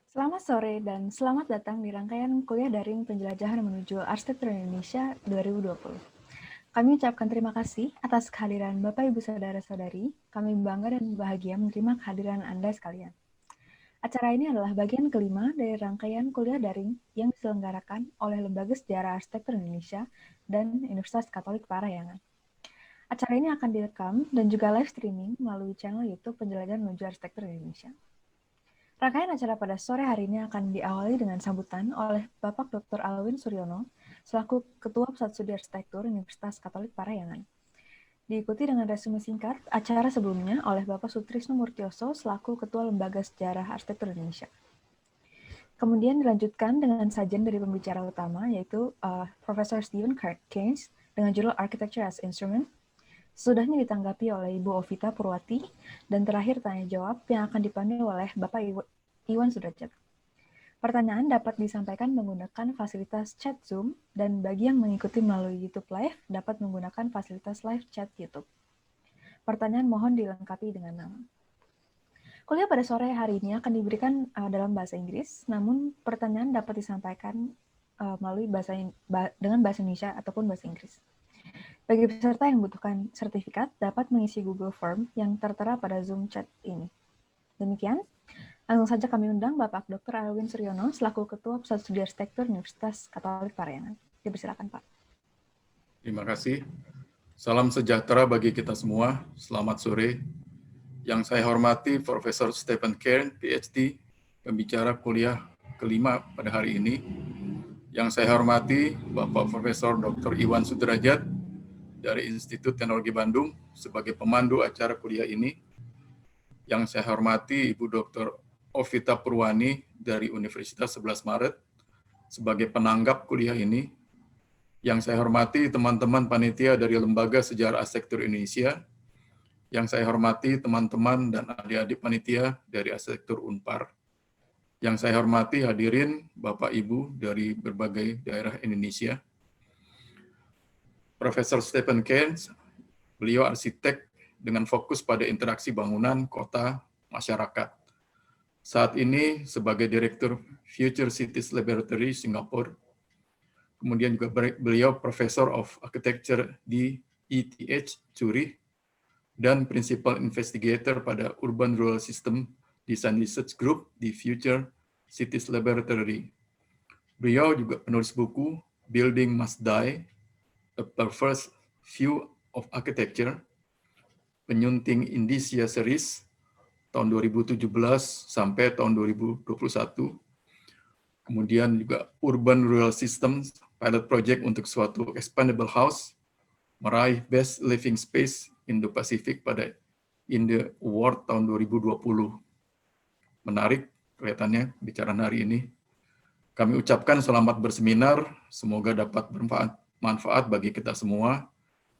Selamat sore dan selamat datang di rangkaian kuliah daring penjelajahan menuju Arsitektur Indonesia 2020. Kami ucapkan terima kasih atas kehadiran Bapak Ibu Saudara-saudari. Kami bangga dan bahagia menerima kehadiran Anda sekalian. Acara ini adalah bagian kelima dari rangkaian kuliah daring yang diselenggarakan oleh Lembaga Sejarah Arsitektur Indonesia dan Universitas Katolik Parahyangan. Acara ini akan direkam dan juga live streaming melalui channel YouTube Penjelajahan Menuju Arsitektur Indonesia. Rangkaian acara pada sore hari ini akan diawali dengan sambutan oleh Bapak Dr. Alwin Suryono, selaku Ketua Pusat Studi Arsitektur Universitas Katolik Parahyangan. Diikuti dengan resume singkat acara sebelumnya oleh Bapak Sutrisno Murtioso, selaku Ketua Lembaga Sejarah Arsitektur Indonesia. Kemudian dilanjutkan dengan sajian dari pembicara utama, yaitu Profesor Stephen Cairns dengan judul Architecture as Instrument. Sudahnya ditanggapi oleh Ibu Ovita Purwati, dan terakhir tanya jawab yang akan dipandu oleh Bapak Iwan Sudrajat. Pertanyaan dapat disampaikan menggunakan fasilitas chat Zoom, dan bagi yang mengikuti melalui YouTube Live dapat menggunakan fasilitas live chat YouTube. Pertanyaan mohon dilengkapi dengan nama. Kuliah pada sore hari ini akan diberikan dalam bahasa Inggris, namun pertanyaan dapat disampaikan melalui dengan bahasa Indonesia ataupun bahasa Inggris. Bagi peserta yang membutuhkan sertifikat, dapat mengisi Google Form yang tertera pada Zoom chat ini. Demikian, langsung saja kami undang Bapak Dr. Alwin Suryono selaku Ketua Pusat Studi Arsitektur Universitas Katolik Parahyangan. Dipersilakan, Pak. Terima kasih. Salam sejahtera bagi kita semua. Selamat sore. Yang saya hormati Profesor Stephen Cairns, PhD, pembicara kuliah kelima pada hari ini. Yang saya hormati Bapak Profesor Dr. Iwan Sudrajat dari Institut Teknologi Bandung sebagai pemandu acara kuliah ini. Yang saya hormati Ibu Dr. Ovita Purwani dari Universitas 11 Maret sebagai penanggap kuliah ini. Yang saya hormati teman-teman panitia dari Lembaga Sejarah Arsitektur Indonesia. Yang saya hormati teman-teman dan adik-adik panitia dari Arsitektur UNPAR. Yang saya hormati hadirin Bapak Ibu dari berbagai daerah Indonesia. Profesor Stephen Cairns, beliau arsitek dengan fokus pada interaksi bangunan, kota, masyarakat. Saat ini sebagai Direktur Future Cities Laboratory Singapura. Kemudian juga beliau Professor of Architecture di ETH Zurich dan Principal Investigator pada Urban Rural System Design Research Group di Future Cities Laboratory. Beliau juga penulis buku Building Must Die, A Perverse View of Architecture, penyunting Indonesia Series tahun 2017 sampai tahun 2021. Kemudian juga Urban Rural Systems Pilot Project untuk suatu expandable house, meraih Best Living Space Indo-Pasifik pada Indo Award tahun 2020. Menarik kelihatannya bicara hari ini. Kami ucapkan selamat berseminar, semoga dapat bermanfaat bagi kita semua,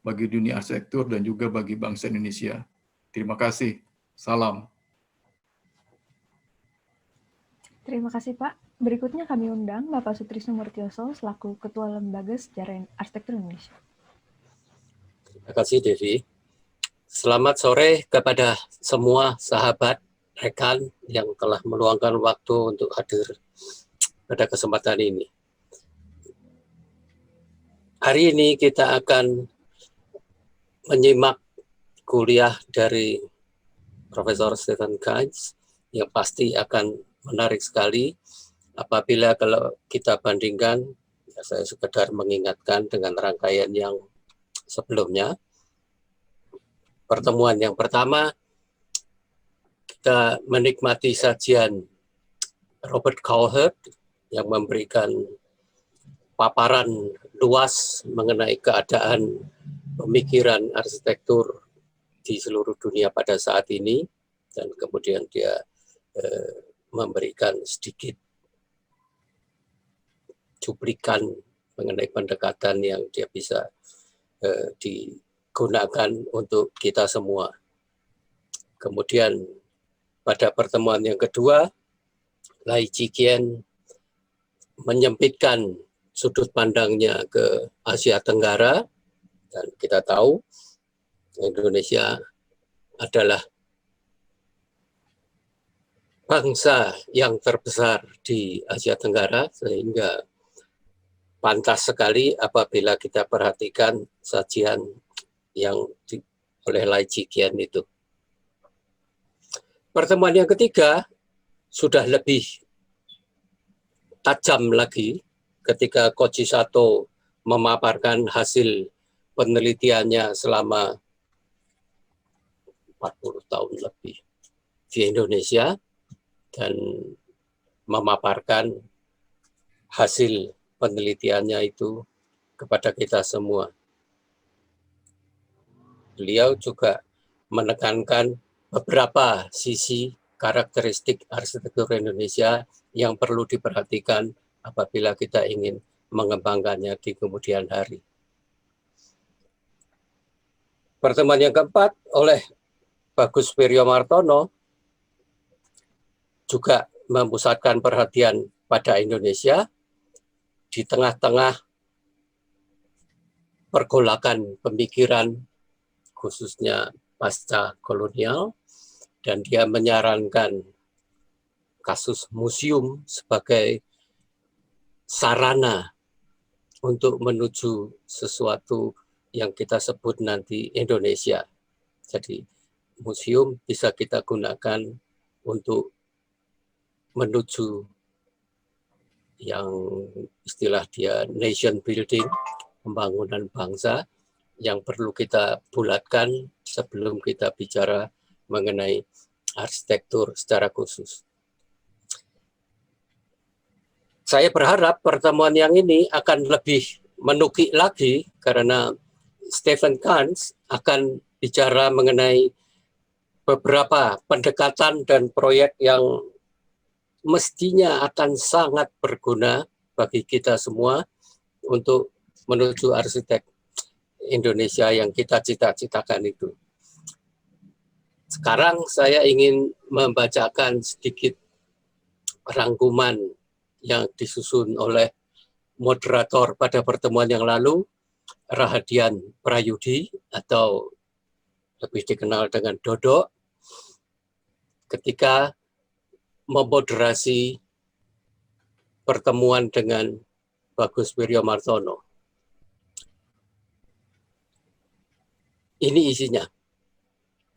bagi dunia arsitektur dan juga bagi bangsa Indonesia. Terima kasih. Salam. Terima kasih, Pak. Berikutnya kami undang Bapak Sutrisno Murtioso selaku Ketua Lembaga Sejarah Arsitektur Indonesia. Terima kasih, Devi. Selamat sore kepada semua sahabat, rekan yang telah meluangkan waktu untuk hadir pada kesempatan ini. Hari ini kita akan menyimak kuliah dari Profesor Stephen Cairns yang pasti akan menarik sekali apabila kalau kita bandingkan, ya saya sekedar mengingatkan dengan rangkaian yang sebelumnya. Pertemuan yang pertama, kita menikmati sajian Robert Cowherd yang memberikan paparan luas mengenai keadaan pemikiran arsitektur di seluruh dunia pada saat ini, dan kemudian dia memberikan sedikit cuplikan mengenai pendekatan yang dia bisa digunakan untuk kita semua. Kemudian pada pertemuan yang kedua, Lai Chikien menyempitkan sudut pandangnya ke Asia Tenggara, dan kita tahu Indonesia adalah bangsa yang terbesar di Asia Tenggara, sehingga pantas sekali apabila kita perhatikan sajian yang oleh Lai Ziqian itu. Pertemuan yang ketiga sudah lebih tajam lagi ketika Koji Sato memaparkan hasil penelitiannya selama 40 tahun lebih di Indonesia dan memaparkan hasil penelitiannya itu kepada kita semua. Beliau juga menekankan beberapa sisi karakteristik arsitektur Indonesia yang perlu diperhatikan apabila kita ingin mengembangkannya di kemudian hari. Pertemuan yang keempat oleh Bagus Wiryomartono juga memusatkan perhatian pada Indonesia di tengah-tengah pergolakan pemikiran khususnya pasca kolonial, dan dia menyarankan kasus museum sebagai sarana untuk menuju sesuatu yang kita sebut nanti Indonesia. Jadi museum bisa kita gunakan untuk menuju yang istilah dia nation building, pembangunan bangsa, yang perlu kita bulatkan sebelum kita bicara mengenai arsitektur secara khusus. Saya berharap pertemuan yang ini akan lebih menukik lagi karena Stephen Cairns akan bicara mengenai beberapa pendekatan dan proyek yang mestinya akan sangat berguna bagi kita semua untuk menuju arsitek Indonesia yang kita cita-citakan itu. Sekarang saya ingin membacakan sedikit rangkuman yang disusun oleh moderator pada pertemuan yang lalu, Rahadian Prayudi atau lebih dikenal dengan Dodo, ketika memoderasi pertemuan dengan Bagus Wiryomartono. Ini isinya.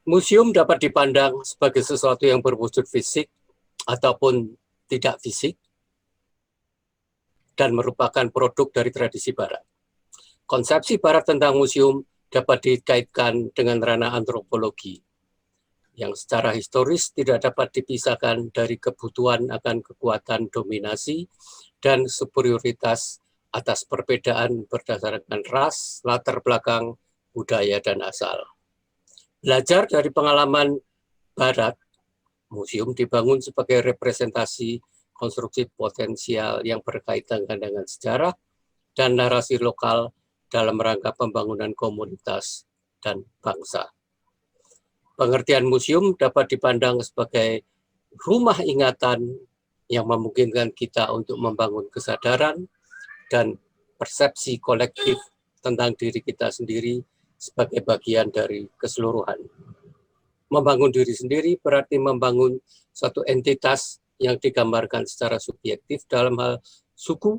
Museum dapat dipandang sebagai sesuatu yang berwujud fisik ataupun tidak fisik dan merupakan produk dari tradisi Barat. Konsepsi Barat tentang museum dapat dikaitkan dengan ranah antropologi yang secara historis tidak dapat dipisahkan dari kebutuhan akan kekuatan dominasi dan superioritas atas perbedaan berdasarkan ras, latar belakang, budaya, dan asal. Belajar dari pengalaman Barat, museum dibangun sebagai representasi konstruksi potensial yang berkaitan dengan sejarah dan narasi lokal dalam rangka pembangunan komunitas dan bangsa. Pengertian museum dapat dipandang sebagai rumah ingatan yang memungkinkan kita untuk membangun kesadaran dan persepsi kolektif tentang diri kita sendiri sebagai bagian dari keseluruhan. Membangun diri sendiri berarti membangun suatu entitas yang digambarkan secara subjektif dalam hal suku,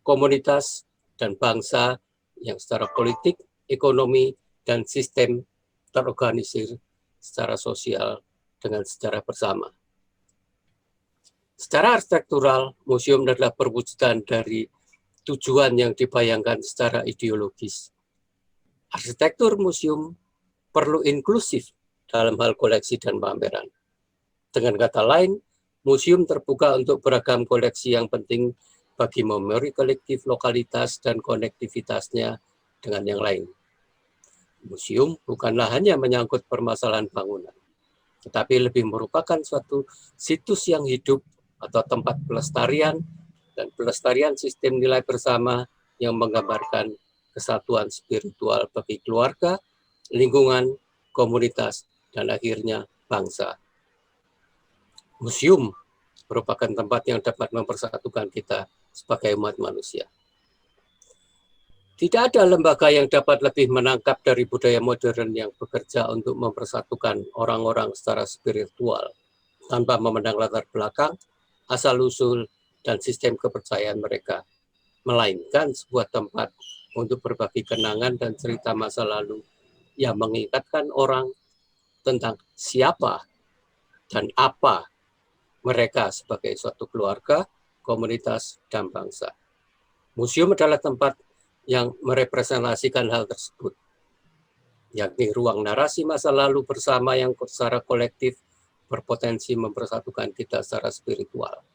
komunitas, dan bangsa yang secara politik, ekonomi, dan sistem terorganisir secara sosial dengan sejarah bersama. Secara arsitektural, museum adalah perwujudan dari tujuan yang dibayangkan secara ideologis. Arsitektur museum perlu inklusif dalam hal koleksi dan pameran. Dengan kata lain, museum terbuka untuk beragam koleksi yang penting bagi memori kolektif lokalitas dan konektivitasnya dengan yang lain. Museum bukanlah hanya menyangkut permasalahan bangunan, tetapi lebih merupakan suatu situs yang hidup atau tempat pelestarian dan pelestarian sistem nilai bersama yang menggambarkan kesatuan spiritual bagi keluarga, lingkungan, komunitas, dan akhirnya bangsa. Museum merupakan tempat yang dapat mempersatukan kita sebagai umat manusia. Tidak ada lembaga yang dapat lebih menangkap dari budaya modern yang bekerja untuk mempersatukan orang-orang secara spiritual tanpa memandang latar belakang, asal-usul, dan sistem kepercayaan mereka, melainkan sebuah tempat untuk berbagi kenangan dan cerita masa lalu yang mengingatkan orang tentang siapa dan apa mereka sebagai suatu keluarga, komunitas, dan bangsa. Museum adalah tempat yang merepresentasikan hal tersebut, yakni ruang narasi masa lalu bersama yang secara kolektif berpotensi mempersatukan kita secara spiritual.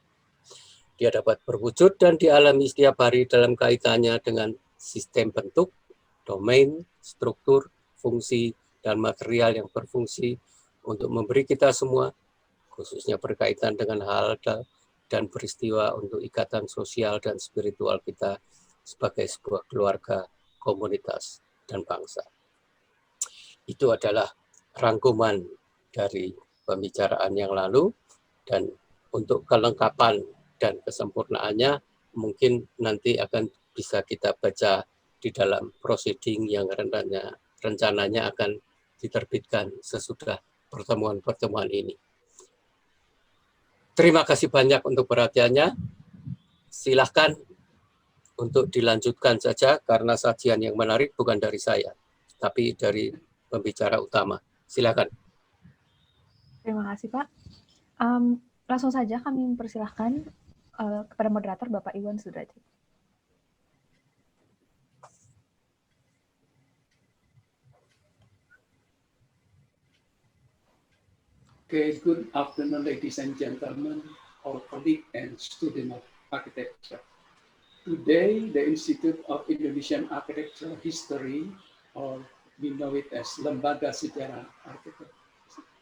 Dia dapat berwujud dan dialami setiap hari dalam kaitannya dengan sistem bentuk, domain, struktur, fungsi, dan material yang berfungsi untuk memberi kita semua, khususnya berkaitan dengan hal dan peristiwa untuk ikatan sosial dan spiritual kita sebagai sebuah keluarga, komunitas, dan bangsa. Itu adalah rangkuman dari pembicaraan yang lalu, dan untuk kelengkapan dan kesempurnaannya mungkin nanti akan bisa kita baca di dalam proceeding yang rencananya akan diterbitkan sesudah pertemuan-pertemuan ini. Terima kasih banyak untuk perhatiannya. Silahkan untuk dilanjutkan saja karena sajian yang menarik bukan dari saya, tapi dari pembicara utama. Silakan. Terima kasih, Pak. Langsung saja kami mempersilahkan kepada moderator Bapak Iwan Sudrajat. Okay, good afternoon, ladies and gentlemen, all colleagues and students of architecture. Today, the Institute of Indonesian Architectural History, or we know it as Lembaga Sejarah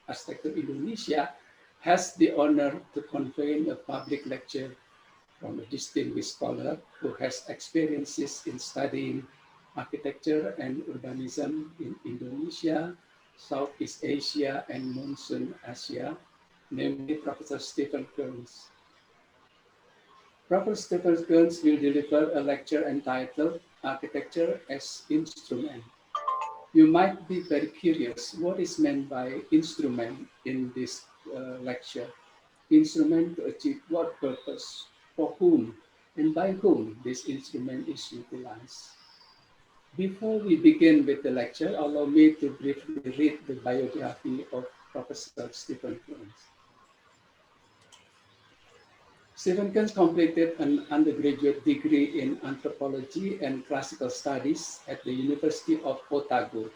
Arsitektur Indonesia, has the honor to convene a public lecture from a distinguished scholar who has experiences in studying architecture and urbanism in Indonesia, Southeast Asia, and Monsoon Asia, namely Professor Stephen Cairns. Professor Stephen Cairns will deliver a lecture entitled Architecture as Instrument. You might be very curious what is meant by instrument in this lecture. Instrument to achieve what purpose, for whom, and by whom this instrument is utilized. Before we begin with the lecture, allow me to briefly read the biography of Professor Stephen Cairns. Stephen Cairns completed an undergraduate degree in anthropology and classical studies at the University of Otago.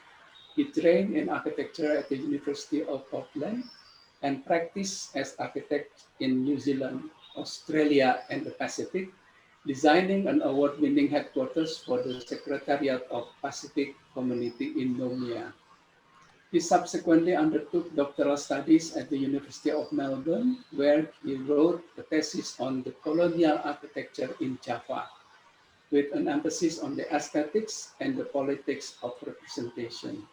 He trained in architecture at the University of Auckland and practiced as architect in New Zealand, Australia, and the Pacific, designing an award-winning headquarters for the Secretariat of Pacific Community in Nomia. He subsequently undertook doctoral studies at the University of Melbourne, where he wrote a thesis on the colonial architecture in Java, with an emphasis on the aesthetics and the politics of representation.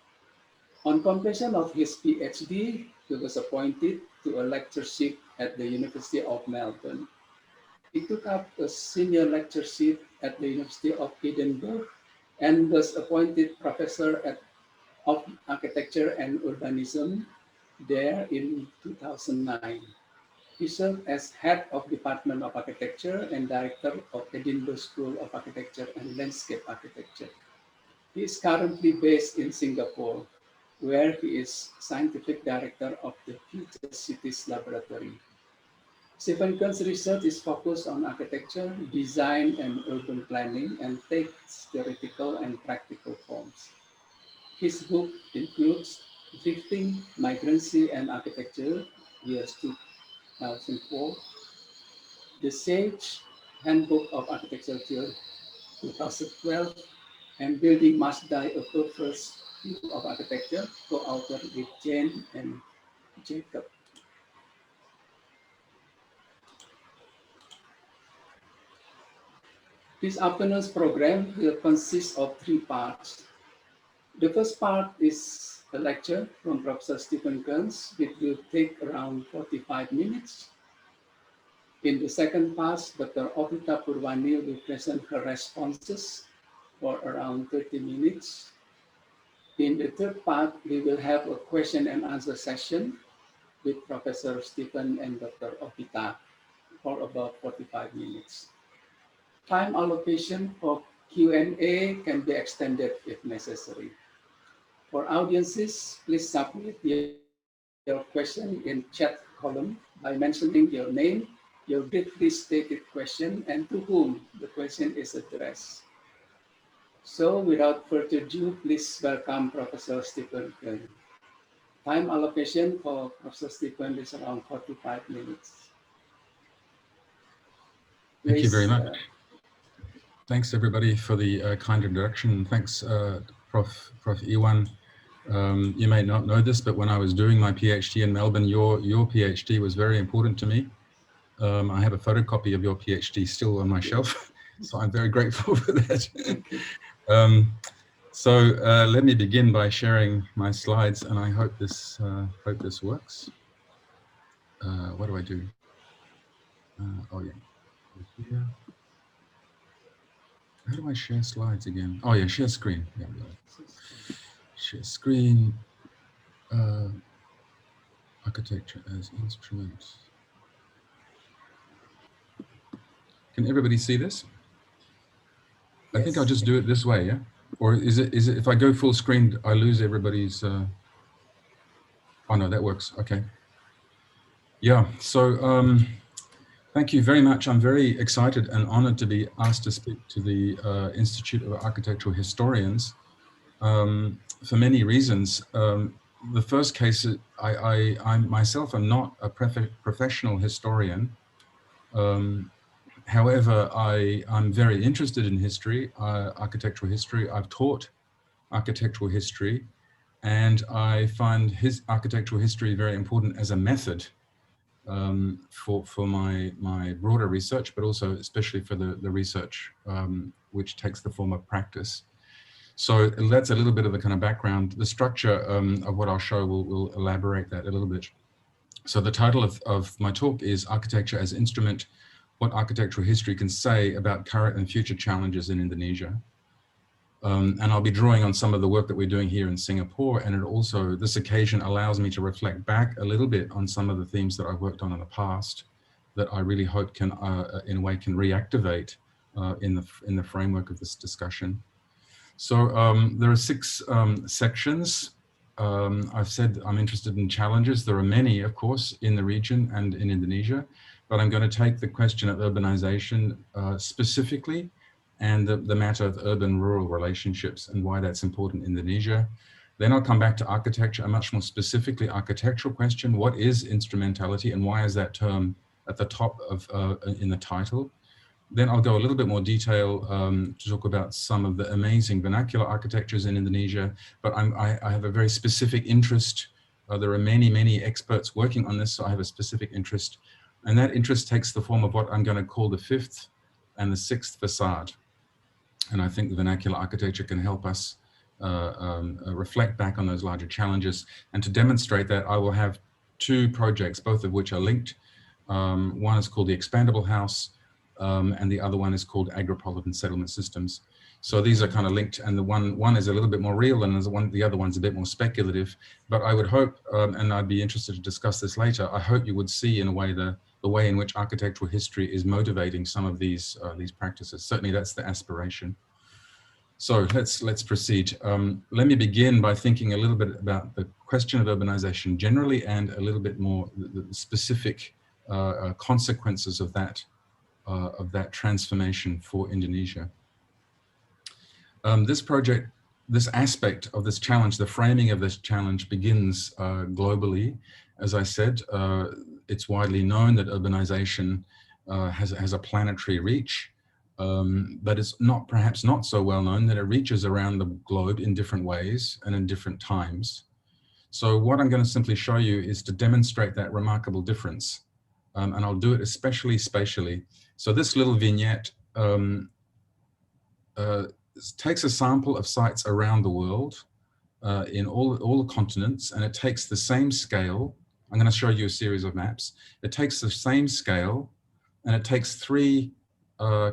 On completion of his PhD, he was appointed to a lectureship at the University of Melbourne. He took up a senior lectureship at the University of Edinburgh and was appointed professor of architecture and urbanism there in 2009. He served as head of Department of Architecture and director of Edinburgh School of Architecture and Landscape Architecture. He is currently based in Singapore, where he is scientific director of the Future Cities Laboratory. Stephen Cairns' research is focused on architecture, design, and urban planning, and takes theoretical and practical forms. His book includes Drifting, Migrancy, and Architecture, years 2004, The Sage Handbook of Architecture, 2012, and Building Must Die, a First View of Architecture, co-authored with Jane and Jacob. This afternoon's program will consist of 3 parts. The first part is a lecture from Professor Stephen Cairns, which will take around 45 minutes. In the second part, Dr. Ovita Purwani will present her responses for around 30 minutes. In the third part, we will have a question and answer session. with Professor Stephen and Dr. Opita for about 45 minutes. Time allocation for Q&A can be extended if necessary. For audiences, please submit your question in chat column by mentioning your name, your briefly stated question, and to whom the question is addressed. So without further ado, please welcome Professor Stephen. Time allocation for Professor Stephen is around 45 minutes. Please, thank you very much. Thanks everybody for the kind introduction. Thanks Prof Iwan. You may not know this, but when I was doing my PhD in Melbourne, your PhD was very important to me. I have a photocopy of your PhD still on my shelf, so I'm very grateful for that. Let me begin by sharing my slides, and I hope this works. What do I do? Oh yeah, here. How do I share slides again? Oh yeah, share screen. Yeah, share screen. Architecture as instrument. Can everybody see this? Yes. I think I'll just do it this way, yeah? Or is it if I go full screen, I lose everybody's... Oh no, that works, okay. Yeah, so thank you very much. I'm very excited and honored to be asked to speak to the Institute of Architectural Historians for many reasons. The first case, I myself am not a professional historian. However, I'm very interested in history, architectural history. I've taught architectural history, and I find architectural history very important as a method for my broader research, but also especially for the research which takes the form of practice. So that's a little bit of the kind of background. The structure of what I'll show will elaborate that a little bit. So the title of my talk is Architecture as Instrument, What Architectural History Can Say About Current and Future Challenges in Indonesia. And I'll be drawing on some of the work that we're doing here in Singapore, and it also, this occasion allows me to reflect back a little bit on some of the themes that I've worked on in the past that I really hope can, in a way, can reactivate in the framework of this discussion. So there are 6 sections. I've said I'm interested in challenges. There are many, of course, in the region and in Indonesia, but I'm going to take the question of urbanization specifically, and the matter of urban-rural relationships and why that's important in Indonesia. Then I'll come back to architecture, a much more specifically architectural question. What is instrumentality and why is that term at the top of in the title? Then I'll go a little bit more detail to talk about some of the amazing vernacular architectures in Indonesia, but I have a very specific interest. There are many experts working on this, so I have a specific interest. And that interest takes the form of what I'm going to call the 5th and the 6th facade. And I think the vernacular architecture can help us reflect back on those larger challenges. And to demonstrate that, I will have 2 projects, both of which are linked. One is called the Expandable House, and the other one is called Agropolitan Settlement Systems. So these are kind of linked, and the one is a little bit more real, and the other one's a bit more speculative. But I would hope, and I'd be interested to discuss this later, I hope you would see in a way the way in which architectural history is motivating some of these practices. Certainly that's the aspiration. So let's proceed. Let me begin by thinking a little bit about the question of urbanization generally, and a little bit more the specific consequences of that transformation for Indonesia. This project, this aspect of this challenge, the framing of this challenge begins globally. As I said, it's widely known that urbanization has a planetary reach, but it's perhaps not so well known that it reaches around the globe in different ways and in different times. So what I'm going to simply show you is to demonstrate that remarkable difference, and I'll do it especially spatially. So this little vignette takes a sample of sites around the world in all the continents, and it takes the same scale. I'm going to show you a series of maps. It takes the same scale, and it takes 3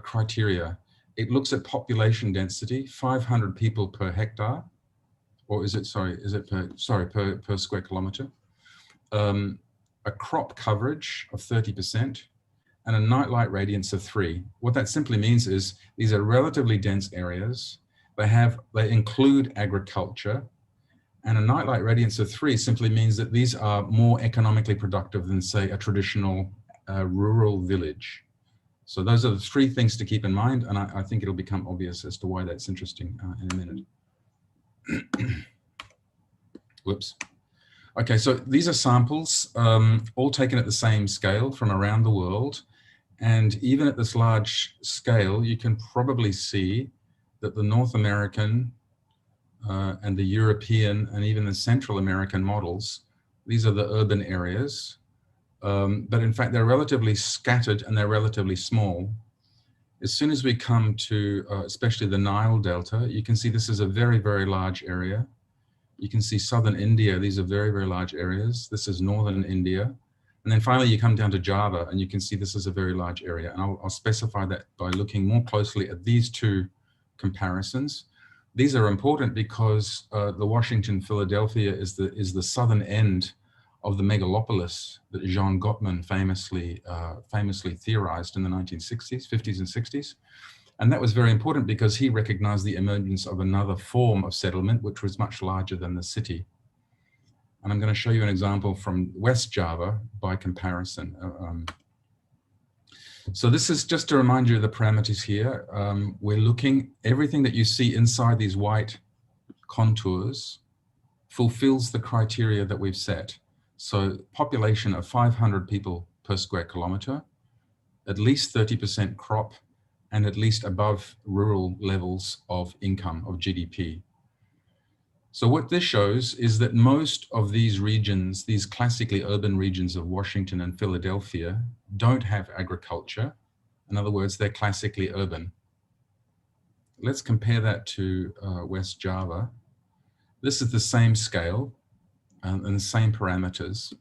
criteria. It looks at population density, 500 people per hectare, or is it per square kilometer? a crop coverage of 30%, and a nightlight radiance of 3. What that simply means is these are relatively dense areas. They include agriculture, and a nightlight radiance of 3 simply means that these are more economically productive than, say, a traditional rural village. So those are the 3 things to keep in mind, and I think it'll become obvious as to why that's interesting in a minute. Whoops. Okay, so these are samples, all taken at the same scale from around the world. And even at this large scale, you can probably see that the North American and the European and even the Central American models, these are the urban areas. But in fact, they're relatively scattered and they're relatively small. As soon as we come to especially the Nile Delta, you can see this is a very, very large area. You can see southern India, these are very, very large areas. This is northern India. And then finally you come down to Java and you can see this is a very large area. And I'll specify that by looking more closely at these 2 comparisons. These are important because the Washington, Philadelphia is the southern end of the megalopolis that Jean Gottman famously theorized in the 1960s, 50s and 60s. And that was very important because he recognized the emergence of another form of settlement, which was much larger than the city. And I'm going to show you an example from West Java by comparison. So this is just to remind you of the parameters here. We're looking, everything that you see inside these white contours fulfills the criteria that we've set. So population of 500 people per square kilometer, at least 30% crop, and at least above rural levels of income, of GDP. So what this shows is that most of these regions, these classically urban regions of Washington and Philadelphia, don't have agriculture. In other words, they're classically urban. Let's compare that to West Java. This is the same scale and the same parameters.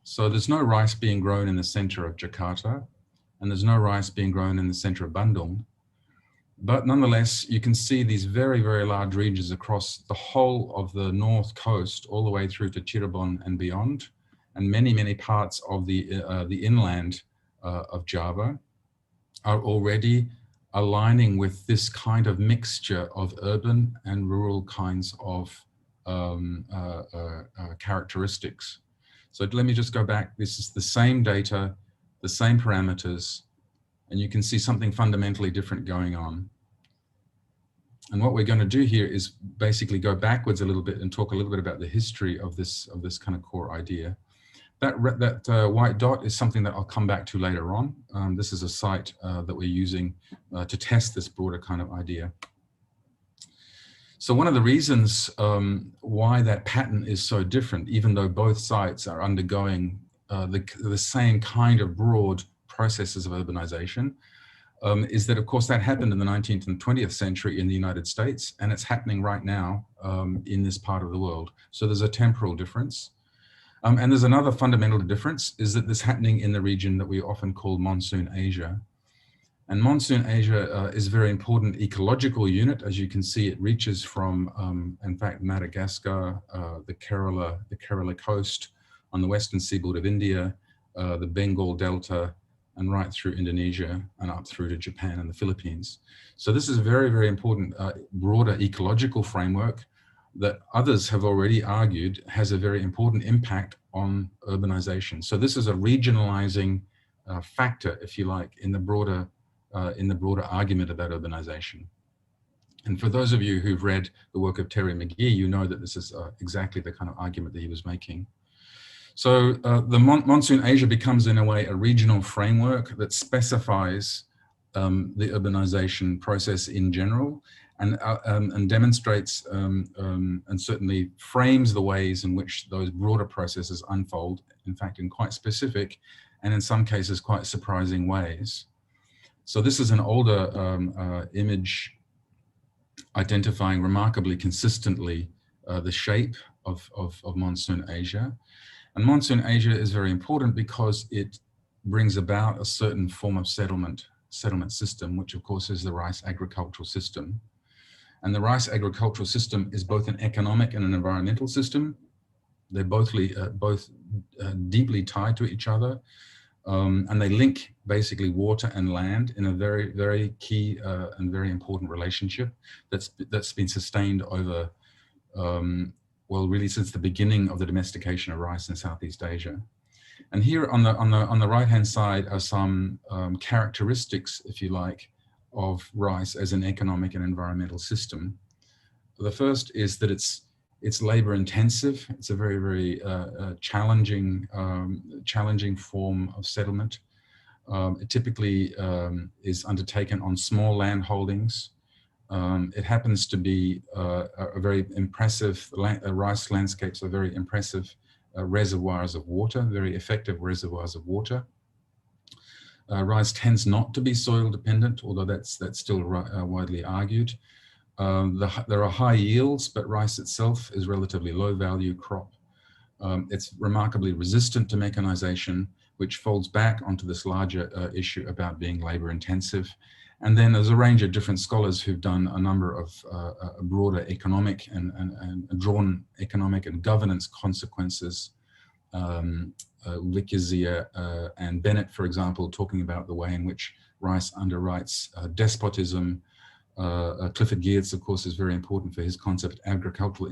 So there's no rice being grown in the center of Jakarta, and there's no rice being grown in the center of Bandung. But nonetheless, you can see these very, very large regions across the whole of the north coast, all the way through to Cirebon and beyond, and many, many parts of the inland of Java are already aligning with this kind of mixture of urban and rural kinds of characteristics. So let me just go back. This is the same data, the same parameters, and you can see something fundamentally different going on. And what we're going to do here is basically go backwards a little bit and talk a little bit about the history of this kind of core idea. That white dot is something that I'll come back to later on. This is a site that we're using to test this broader kind of idea. So one of the reasons why that pattern is so different, even though both sites are undergoing the same kind of broad processes of urbanization, is that, of course, that happened in the 19th and 20th century in the United States, and it's happening right now in this part of the world. So there's a temporal difference. And there's another fundamental difference, is that this is happening in the region that we often call Monsoon Asia. And Monsoon Asia is a very important ecological unit. As you can see, it reaches from, in fact, Madagascar, the Kerala coast on the western seaboard of India, the Bengal Delta, and right through Indonesia and up through to Japan and the Philippines. So this is a very, very important broader ecological framework that others have already argued has a very important impact on urbanization. So this is a regionalizing factor, if you like, in the broader argument about urbanization. And for those of you who've read the work of Terry McGee, you know that this is exactly the kind of argument that he was making. So the Monsoon Asia becomes, in a way, a regional framework that specifies the urbanization process in general, and demonstrates and certainly frames the ways in which those broader processes unfold, in fact, in quite specific and in some cases quite surprising ways. So this is an older image identifying remarkably consistently the shape of Monsoon Asia. And Monsoon Asia is very important because it brings about a certain form of settlement system, which of course is the rice agricultural system. And the rice agricultural system is both an economic and an environmental system. they're both deeply tied to each other, and they link basically water and land in a very, very key and very important relationship that's been sustained over, well, really since the beginning of the domestication of rice in Southeast Asia. And here on the right-hand side are some characteristics, if you like, of rice as an economic and environmental system. The first is that it's labor intensive. It's a very, very challenging form of settlement. It typically is undertaken on small land holdings. It happens to be a very impressive, rice landscapes are very impressive reservoirs of water, very effective reservoirs of water. Rice tends not to be soil dependent, although that's still widely argued. There are high yields, but rice itself is relatively low value crop. It's remarkably resistant to mechanization, which folds back onto this larger issue about being labor intensive. And then there's a range of different scholars who've done a number of broader economic and drawn economic and governance consequences. Wickezier and Bennett, for example, talking about the way in which rice underwrites despotism. Clifford Geertz, of course, is very important for his concept of agricultural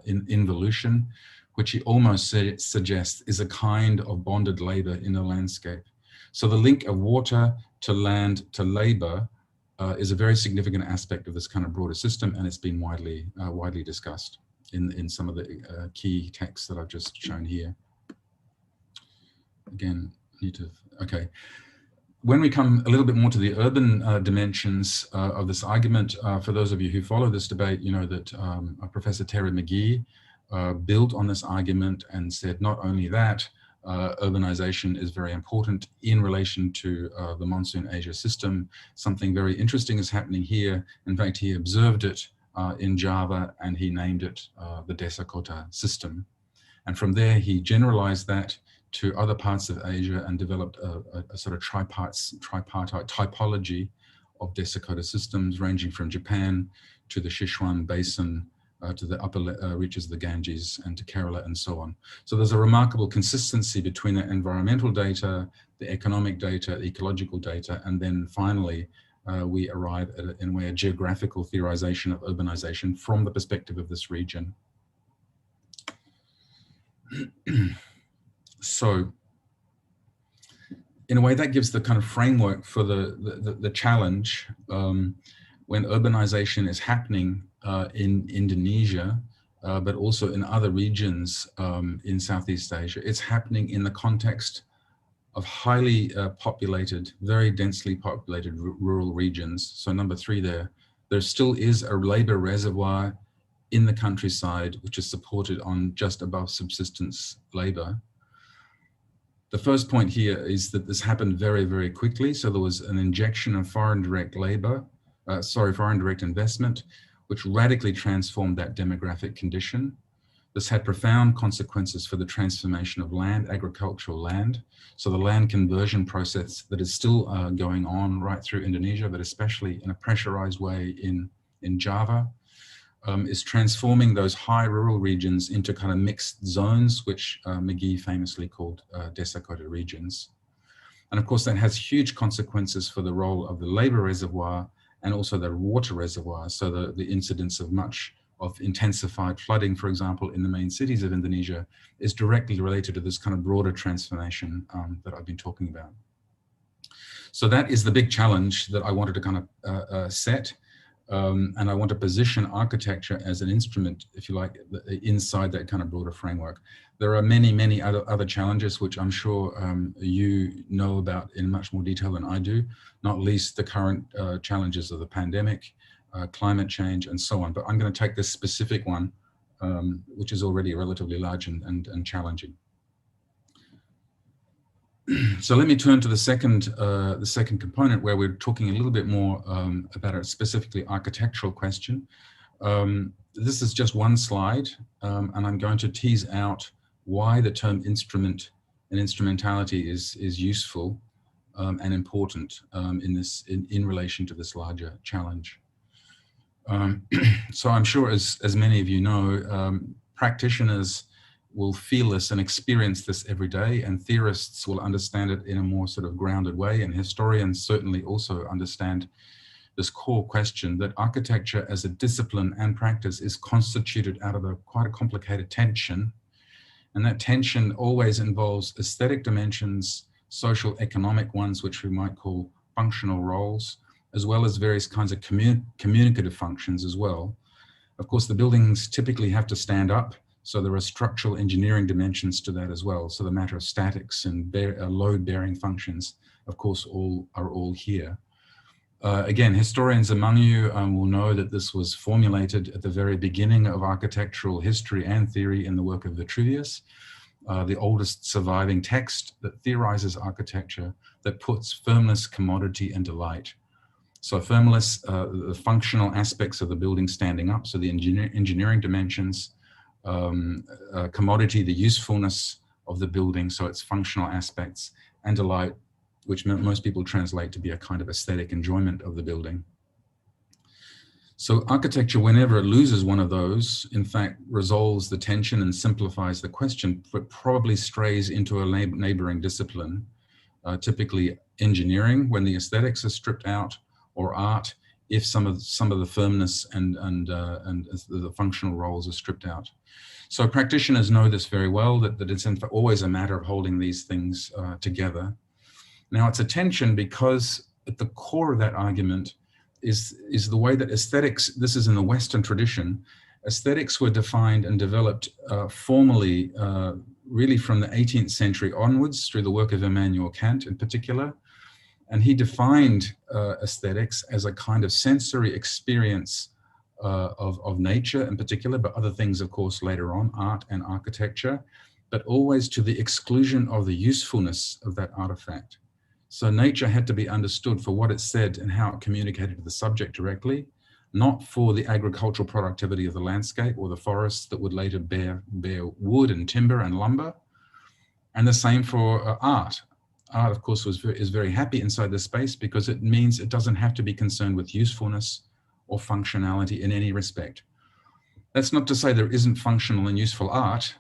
involution, which he almost suggests is a kind of bonded labor in the landscape. So the link of water to land to labor is a very significant aspect of this kind of broader system, and it's been widely discussed in some of the key texts that I've just shown here. Again, okay. When we come a little bit more to the urban dimensions of this argument, for those of you who follow this debate, you know that Professor Terry McGee built on this argument and said not only that, urbanization is very important in relation to the monsoon Asia system. Something very interesting is happening here. In fact, he observed it in Java and he named it the Desa Kota system. And from there, he generalized that to other parts of Asia and developed a sort of tripartite typology of Desa Kota systems, ranging from Japan to the Sichuan Basin, to the upper reaches of the Ganges and to Kerala and so on. So there's a remarkable consistency between the environmental data, the economic data, the ecological data, and then finally we arrive at in a way a geographical theorization of urbanization from the perspective of this region. So in a way that gives the kind of framework for the challenge when urbanization is happening in Indonesia, but also in other regions in Southeast Asia. It's happening in the context of highly populated, very densely populated rural regions. So number 3 there still is a labor reservoir in the countryside, which is supported on just above subsistence labor. The first point here is that this happened very, very quickly. So there was an injection of foreign direct investment, which radically transformed that demographic condition. This had profound consequences for the transformation of land, agricultural land. So the land conversion process that is still going on right through Indonesia, but especially in a pressurized way in Java, is transforming those high rural regions into kind of mixed zones, which McGee famously called Desa Kota regions. And of course, that has huge consequences for the role of the labor reservoir and also the water reservoir. So the incidence of much of intensified flooding, for example, in the main cities of Indonesia is directly related to this kind of broader transformation that I've been talking about. So that is the big challenge that I wanted to kind of set. And I want to position architecture as an instrument, if you like, inside that kind of broader framework. There are many, many other challenges, which I'm sure you know about in much more detail than I do, not least the current challenges of the pandemic, climate change, and so on. But I'm going to take this specific one, which is already relatively large and challenging. So let me turn to the second component, where we're talking a little bit more about a specifically architectural question. This is just one slide, and I'm going to tease out why the term instrument and instrumentality is useful and important in relation to this larger challenge. So I'm sure, as many of you know, practitioners will feel this and experience this every day, and theorists will understand it in a more sort of grounded way, and historians certainly also understand this core question that architecture as a discipline and practice is constituted out of quite a complicated tension. And that tension always involves aesthetic dimensions, social economic ones, which we might call functional roles, as well as various kinds of communicative functions as well. Of course, the buildings typically have to stand up, so there are structural engineering dimensions to that as well. So the matter of statics and load-bearing functions, of course, are all here. Again, historians among you will know that this was formulated at the very beginning of architectural history and theory in the work of Vitruvius, the oldest surviving text that theorizes architecture, that puts firmness, commodity, and delight. So firmness, the functional aspects of the building standing up, so the engineering dimensions, commodity, the usefulness of the building, so its functional aspects, and delight, which most people translate to be a kind of aesthetic enjoyment of the building. So architecture, whenever it loses one of those, in fact, resolves the tension and simplifies the question, but probably strays into a neighboring discipline, typically engineering when the aesthetics are stripped out, or art if some of the firmness and the functional roles are stripped out. So practitioners know this very well, that it's in fact always a matter of holding these things together. Now it's a tension because at the core of that argument is the way that aesthetics, this is in the Western tradition, aesthetics were defined and developed formally really from the 18th century onwards through the work of Immanuel Kant in particular. And he defined aesthetics as a kind of sensory experience of nature in particular, but other things, of course, later on, art and architecture, but always to the exclusion of the usefulness of that artifact. So nature had to be understood for what it said and how it communicated to the subject directly, not for the agricultural productivity of the landscape or the forests that would later bear wood and timber and lumber. And the same for art. Art, of course, is very happy inside this space because it means it doesn't have to be concerned with usefulness or functionality in any respect. That's not to say there isn't functional and useful art.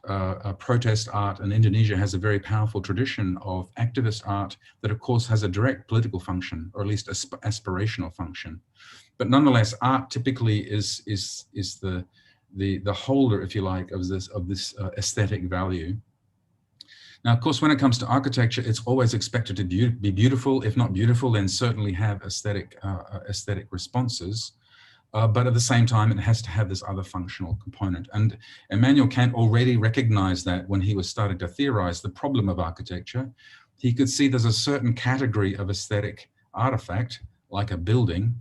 Protest art in Indonesia has a very powerful tradition of activist art that, of course, has a direct political function, or at least aspirational function. But nonetheless, art typically is the holder, if you like, of this aesthetic value. Now, of course, when it comes to architecture, it's always expected to be beautiful. If not beautiful, then certainly have aesthetic responses. But at the same time, it has to have this other functional component. And Immanuel Kant already recognized that when he was starting to theorize the problem of architecture. He could see there's a certain category of aesthetic artifact, like a building,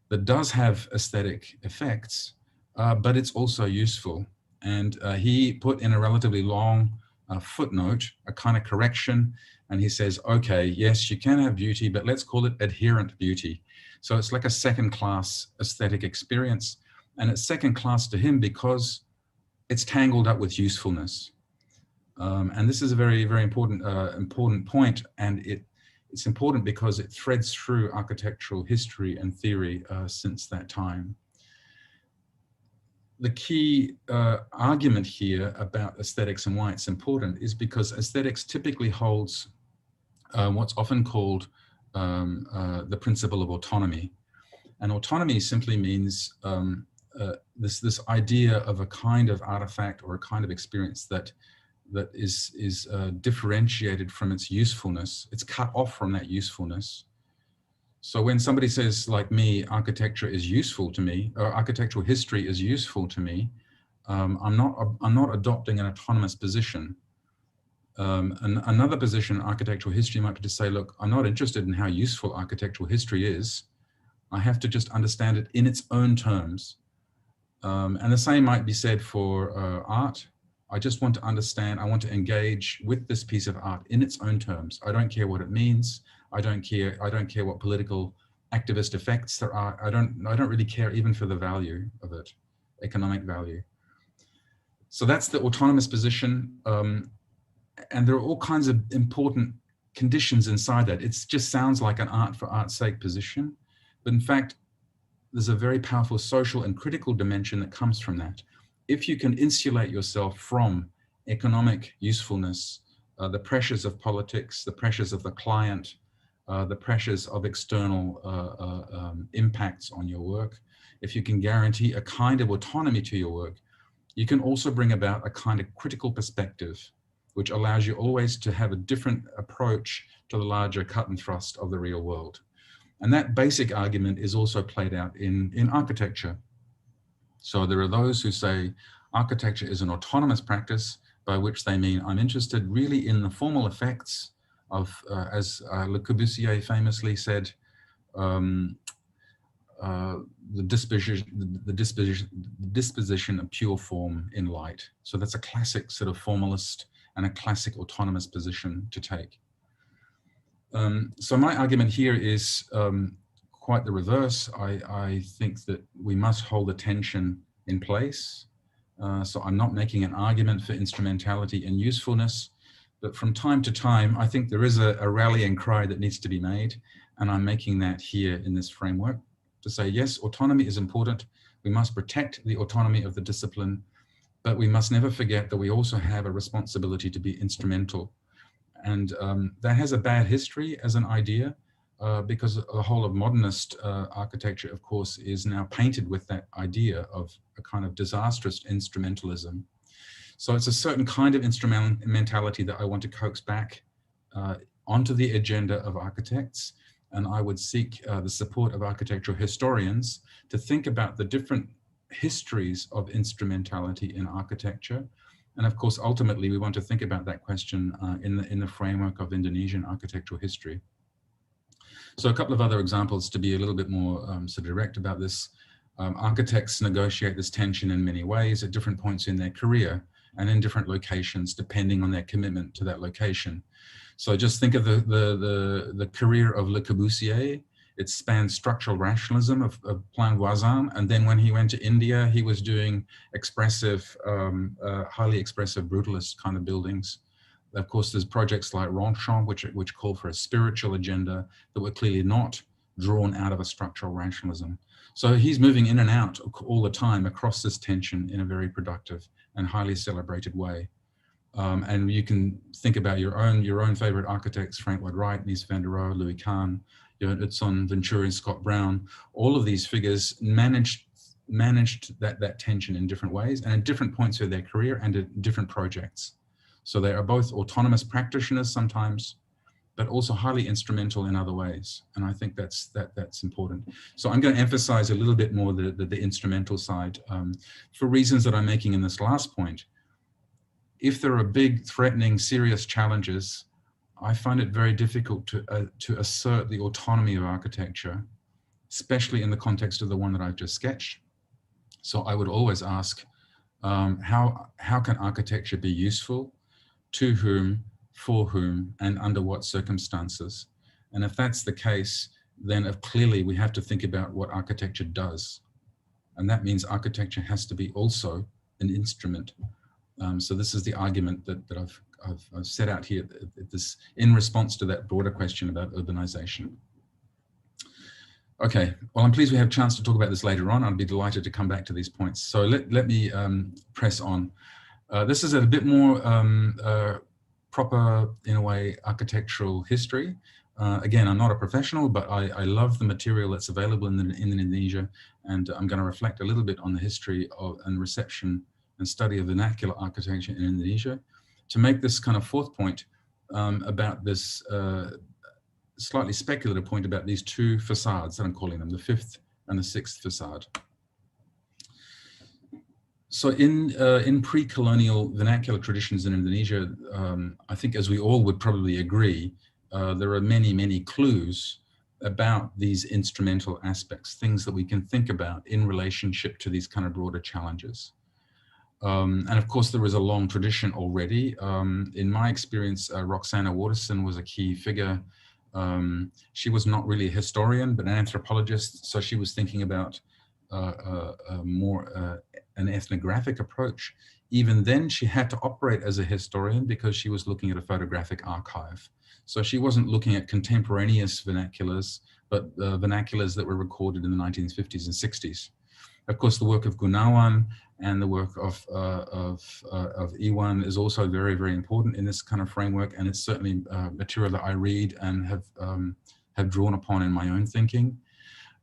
that does have aesthetic effects, but it's also useful. And he put in a relatively long footnote, a kind of correction, and he says, okay, yes, you can have beauty, but let's call it adherent beauty. So it's like a second-class aesthetic experience, and it's second-class to him because it's tangled up with usefulness. And this is a very, very important point, and it's important because it threads through architectural history and theory since that time. The key argument here about aesthetics and why it's important is because aesthetics typically holds what's often called the principle of autonomy. And autonomy simply means this idea of a kind of artifact or a kind of experience that is differentiated from its usefulness. It's cut off from that usefulness. So when somebody says, like me, architecture is useful to me, or architectural history is useful to me, I'm not adopting an autonomous position. And another position in architectural history might be to say, look, I'm not interested in how useful architectural history is. I have to just understand it in its own terms. And the same might be said for art. I just want to understand, I want to engage with this piece of art in its own terms. I don't care what it means. I don't care what political activist effects there are. I don't really care even for the value of it, economic value. So that's the autonomous position. And there are all kinds of important conditions inside that. It just sounds like an art for art's sake position. But in fact, there's a very powerful social and critical dimension that comes from that. If you can insulate yourself from economic usefulness, the pressures of politics, the pressures of the client, the pressures of external impacts on your work, if you can guarantee a kind of autonomy to your work, you can also bring about a kind of critical perspective, which allows you always to have a different approach to the larger cut and thrust of the real world. And that basic argument is also played out in architecture. So there are those who say architecture is an autonomous practice, by which they mean I'm interested really in the formal effects of, as Le Corbusier famously said, the disposition of pure form in light. So that's a classic sort of formalist and a classic autonomous position to take. So my argument here is quite the reverse. I think that we must hold attention in place. So I'm not making an argument for instrumentality and usefulness, but from time to time, I think there is a rallying cry that needs to be made. And I'm making that here in this framework to say, yes, autonomy is important. We must protect the autonomy of the discipline, but we must never forget that we also have a responsibility to be instrumental. And that has a bad history as an idea, because the whole of modernist architecture, of course, is now painted with that idea of a kind of disastrous instrumentalism. So it's a certain kind of instrumentality that I want to coax back onto the agenda of architects. And I would seek the support of architectural historians to think about the different histories of instrumentality in architecture. And of course, ultimately, we want to think about that question in the framework of Indonesian architectural history. So a couple of other examples to be a little bit more sort of direct about this. Architects negotiate this tension in many ways at different points in their career and in different locations, depending on their commitment to that location. So just think of the career of Le Corbusier. It spanned structural rationalism of Plan Voisin, and then when he went to India, he was doing expressive, highly expressive brutalist kind of buildings. Of course, there's projects like Ronchamp, which call for a spiritual agenda that were clearly not drawn out of a structural rationalism. So he's moving in and out all the time across this tension in a very productive and highly celebrated way. And you can think about your own favorite architects, Frank Lloyd Wright, Mies van der Rohe, Louis Kahn, Utzon, Venturi, Scott Brown. All of these figures managed that tension in different ways and at different points of their career and at different projects. So they are both autonomous practitioners sometimes, but also highly instrumental in other ways. And I think that's important. So I'm going to emphasize a little bit more the instrumental side for reasons that I'm making in this last point. If there are big, threatening, serious challenges, I find it very difficult to assert the autonomy of architecture, especially in the context of the one that I've just sketched. So I would always ask, how can architecture be useful? To whom, for whom, and under what circumstances? And if that's the case, then clearly we have to think about what architecture does. And that means architecture has to be also an instrument. So this is the argument that I've set out here, in response to that broader question about urbanization. Okay, well, I'm pleased we have a chance to talk about this later on. I'd be delighted to come back to these points. So let me press on. This is a bit more proper, in a way, architectural history. Again, I'm not a professional, but I love the material that's available in Indonesia, and I'm going to reflect a little bit on the history of and reception and study of vernacular architecture in Indonesia to make this kind of fourth point about this slightly speculative point about these two facades that I'm calling them, the fifth and the sixth facade. So in pre-colonial vernacular traditions in Indonesia, I think, as we all would probably agree, there are many, many clues about these instrumental aspects, things that we can think about in relationship to these kind of broader challenges. And of course, there is a long tradition already. In my experience, Roxana Waterston was a key figure. She was not really a historian, but an anthropologist. So she was thinking about more an ethnographic approach. Even then, she had to operate as a historian because she was looking at a photographic archive. So she wasn't looking at contemporaneous vernaculars, but vernaculars that were recorded in the 1950s and 60s. Of course, the work of Gunawan and the work of Iwan is also very, very important in this kind of framework, and it's certainly material that I read and have drawn upon in my own thinking.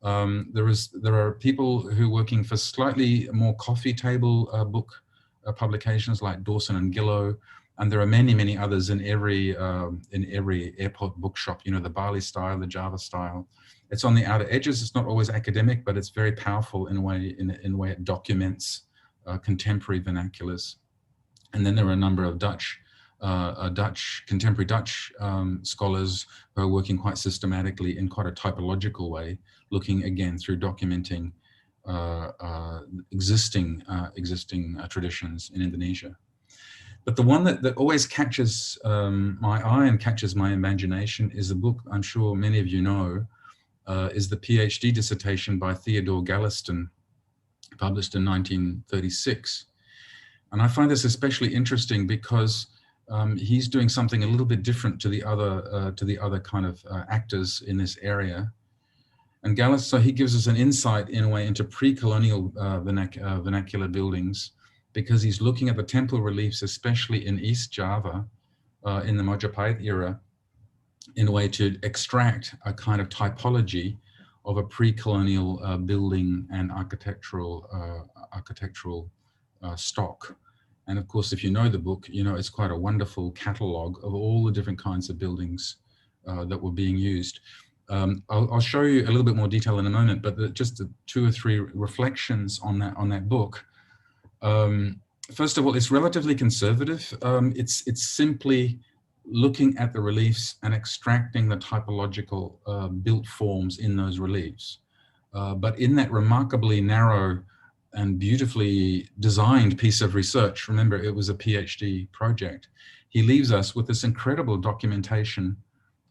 There are people who are working for slightly more coffee table book publications like Dawson and Gillow, and there are many, many others in every airport bookshop. You know, the Bali style, the Java style. It's on the outer edges. It's not always academic, but it's very powerful in a way it documents contemporary vernaculars. And then there are a number of contemporary Dutch scholars who are working quite systematically in quite a typological way, looking again through documenting existing traditions in Indonesia. But the one that always catches my eye and catches my imagination is a book I'm sure many of you know, is the PhD dissertation by Theodore Galliston, published in 1936. And I find this especially interesting because he's doing something a little bit different to the other kind of actors in this area. And Galliston, so he gives us an insight in a way into pre-colonial vernacular buildings, because he's looking at the temple reliefs, especially in East Java, in the Majapahit era, in a way to extract a kind of typology of a pre-colonial building and architectural stock. And of course, if you know the book, you know it's quite a wonderful catalogue of all the different kinds of buildings that were being used. I'll show you a little bit more detail in a moment, but just 2 or 3 reflections on that book. First of all, it's relatively conservative. It's simply looking at the reliefs and extracting the typological built forms in those reliefs. But in that remarkably narrow and beautifully designed piece of research, remember it was a PhD project, he leaves us with this incredible documentation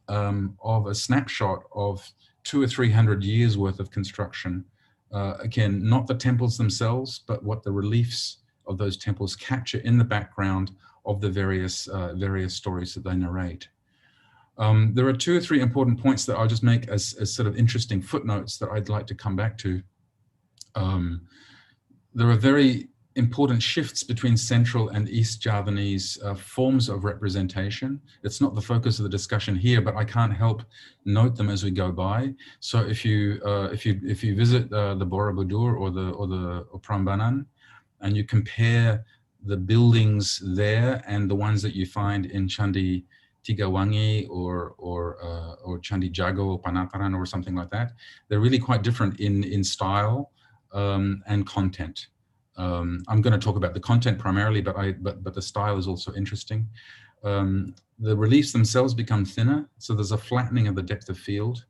of a snapshot of 200 or 300 years worth of construction. Again, not the temples themselves, but what the reliefs of those temples capture in the background of the various stories that they narrate. There are 2 or 3 important points that I'll just make as sort of interesting footnotes that I'd like to come back to. There are very important shifts between Central and East Javanese forms of representation. It's not the focus of the discussion here, but I can't help note them as we go by. So if you visit the Borobudur or the Prambanan, and you compare the buildings there and the ones that you find in Candi Tigawangi or Candi Jago or Panataran or something like that, they're really quite different in style and content. I'm going to talk about the content primarily, but the style is also interesting. The reliefs themselves become thinner, so there's a flattening of the depth of field.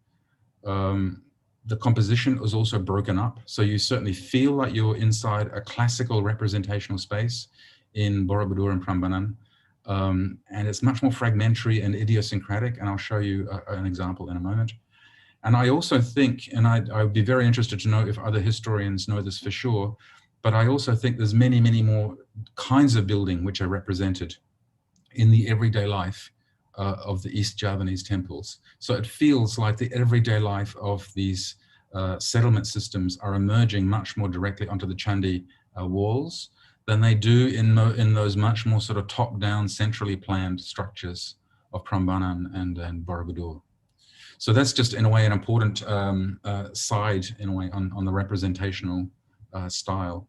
The composition is also broken up, so you certainly feel like you're inside a classical representational space in Borobudur and Prambanan, and it's much more fragmentary and idiosyncratic, and I'll show you an example in a moment. And I also think, and I'd be very interested to know if other historians know this for sure, but I also think there's many, many more kinds of building which are represented in the everyday life of the East Javanese temples. So it feels like the everyday life of these settlement systems are emerging much more directly onto the Candi walls than they do in those much more sort of top-down, centrally planned structures of Prambanan and Borobudur. So that's just in a way an important side in a way on the representational style.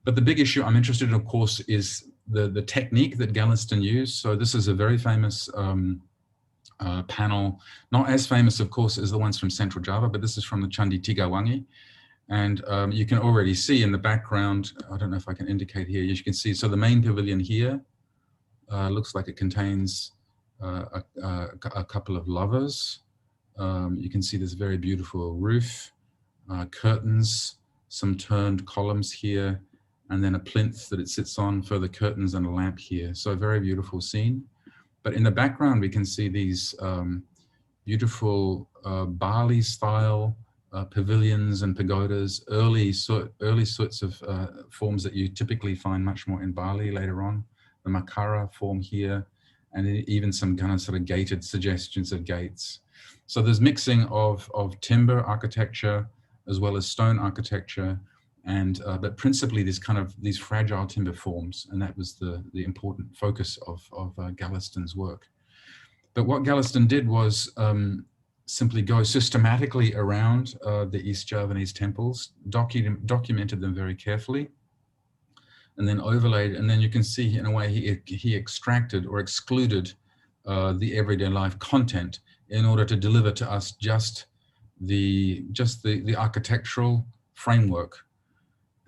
But the big issue I'm interested in, of course, is the technique that Galliston used. So this is a very famous panel, not as famous, of course, as the ones from Central Java, but this is from the Candi Tigawangi. And you can already see in the background, I don't know if I can indicate here, you can see, so the main pavilion here looks like it contains a couple of lovers. You can see this very beautiful roof, curtains, some turned columns here, and then a plinth that it sits on, further curtains and a lamp here. So a very beautiful scene. But in the background, we can see these beautiful Bali style pavilions and pagodas, early sorts of forms that you typically find much more in Bali later on. The Makara form here, and even some kind of sort of gated suggestions of gates. So there's mixing of timber architecture as well as stone architecture, and but principally these fragile timber forms, and that was the important focus of Galliston's work. But what Galliston did was simply go systematically around the East Javanese temples, documented them very carefully, and then overlaid, and then you can see in a way he extracted or excluded the everyday life content in order to deliver to us just the architectural framework.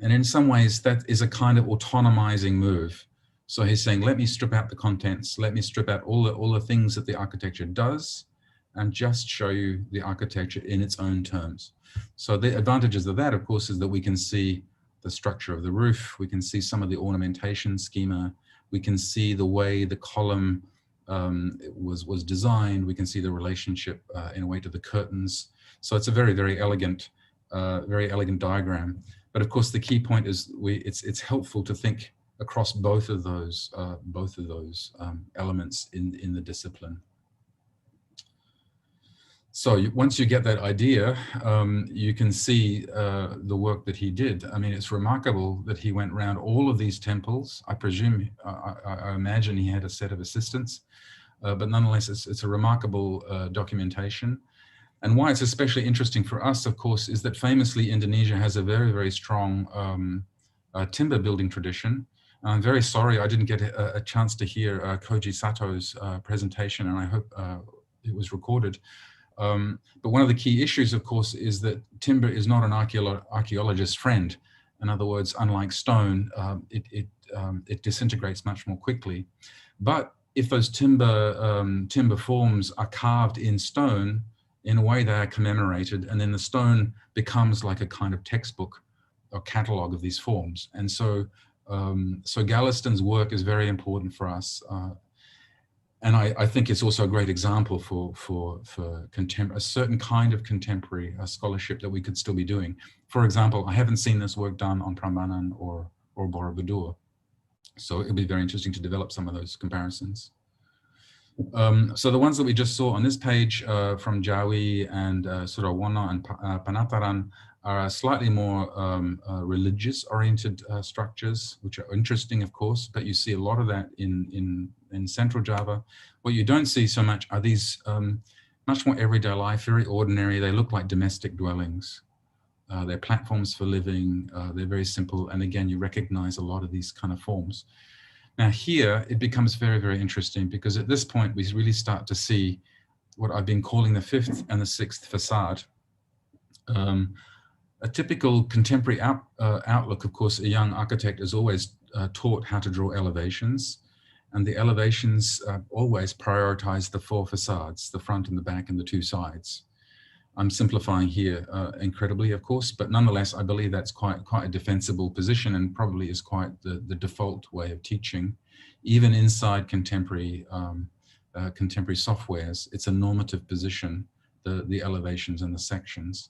And in some ways that is a kind of autonomizing move. So he's saying, let me strip out the contents, let me strip out all the things that the architecture does, and just show you the architecture in its own terms. So the advantages of that, of course, is that we can see the structure of the roof, we can see some of the ornamentation schema, we can see the way the column was designed, we can see the relationship in a way to the curtains. So it's a very, very elegant diagram. But of course, the key point is it's helpful to think across both of those elements in the discipline. So once you get that idea, you can see the work that he did. I mean, it's remarkable that he went around all of these temples. I presume, I imagine he had a set of assistants, but nonetheless, it's a remarkable documentation. And why it's especially interesting for us, of course, is that famously Indonesia has a very, very strong timber building tradition. I'm very sorry I didn't get a chance to hear Koji Sato's presentation, and I hope it was recorded. But one of the key issues, of course, is that timber is not an archaeologist's friend. In other words, unlike stone, it disintegrates much more quickly. But if those timber forms are carved in stone, in a way they are commemorated, and then the stone becomes like a kind of textbook or catalogue of these forms. And so, so Galliston's work is very important for us. And I think it's also a great example for a certain kind of contemporary scholarship that we could still be doing. For example, I haven't seen this work done on Prambanan or Borobudur. So it'll be very interesting to develop some of those comparisons. So the ones that we just saw on this page from Jawi and Surawana and Panataran are slightly more religious-oriented structures, which are interesting, of course, but you see a lot of that in Central Java. What you don't see so much are these much more everyday life, very ordinary. They look like domestic dwellings. They're platforms for living. They're very simple. And again, you recognize a lot of these kind of forms. Now here, it becomes very, very interesting because at this point, we really start to see what I've been calling the fifth and the sixth facade. A typical contemporary outlook, of course, a young architect is always taught how to draw elevations, and the elevations always prioritize the four facades, the front and the back and the two sides. I'm simplifying here incredibly, of course, but nonetheless, I believe that's quite a defensible position and probably is quite the default way of teaching. Even inside contemporary softwares, it's a normative position, the elevations and the sections.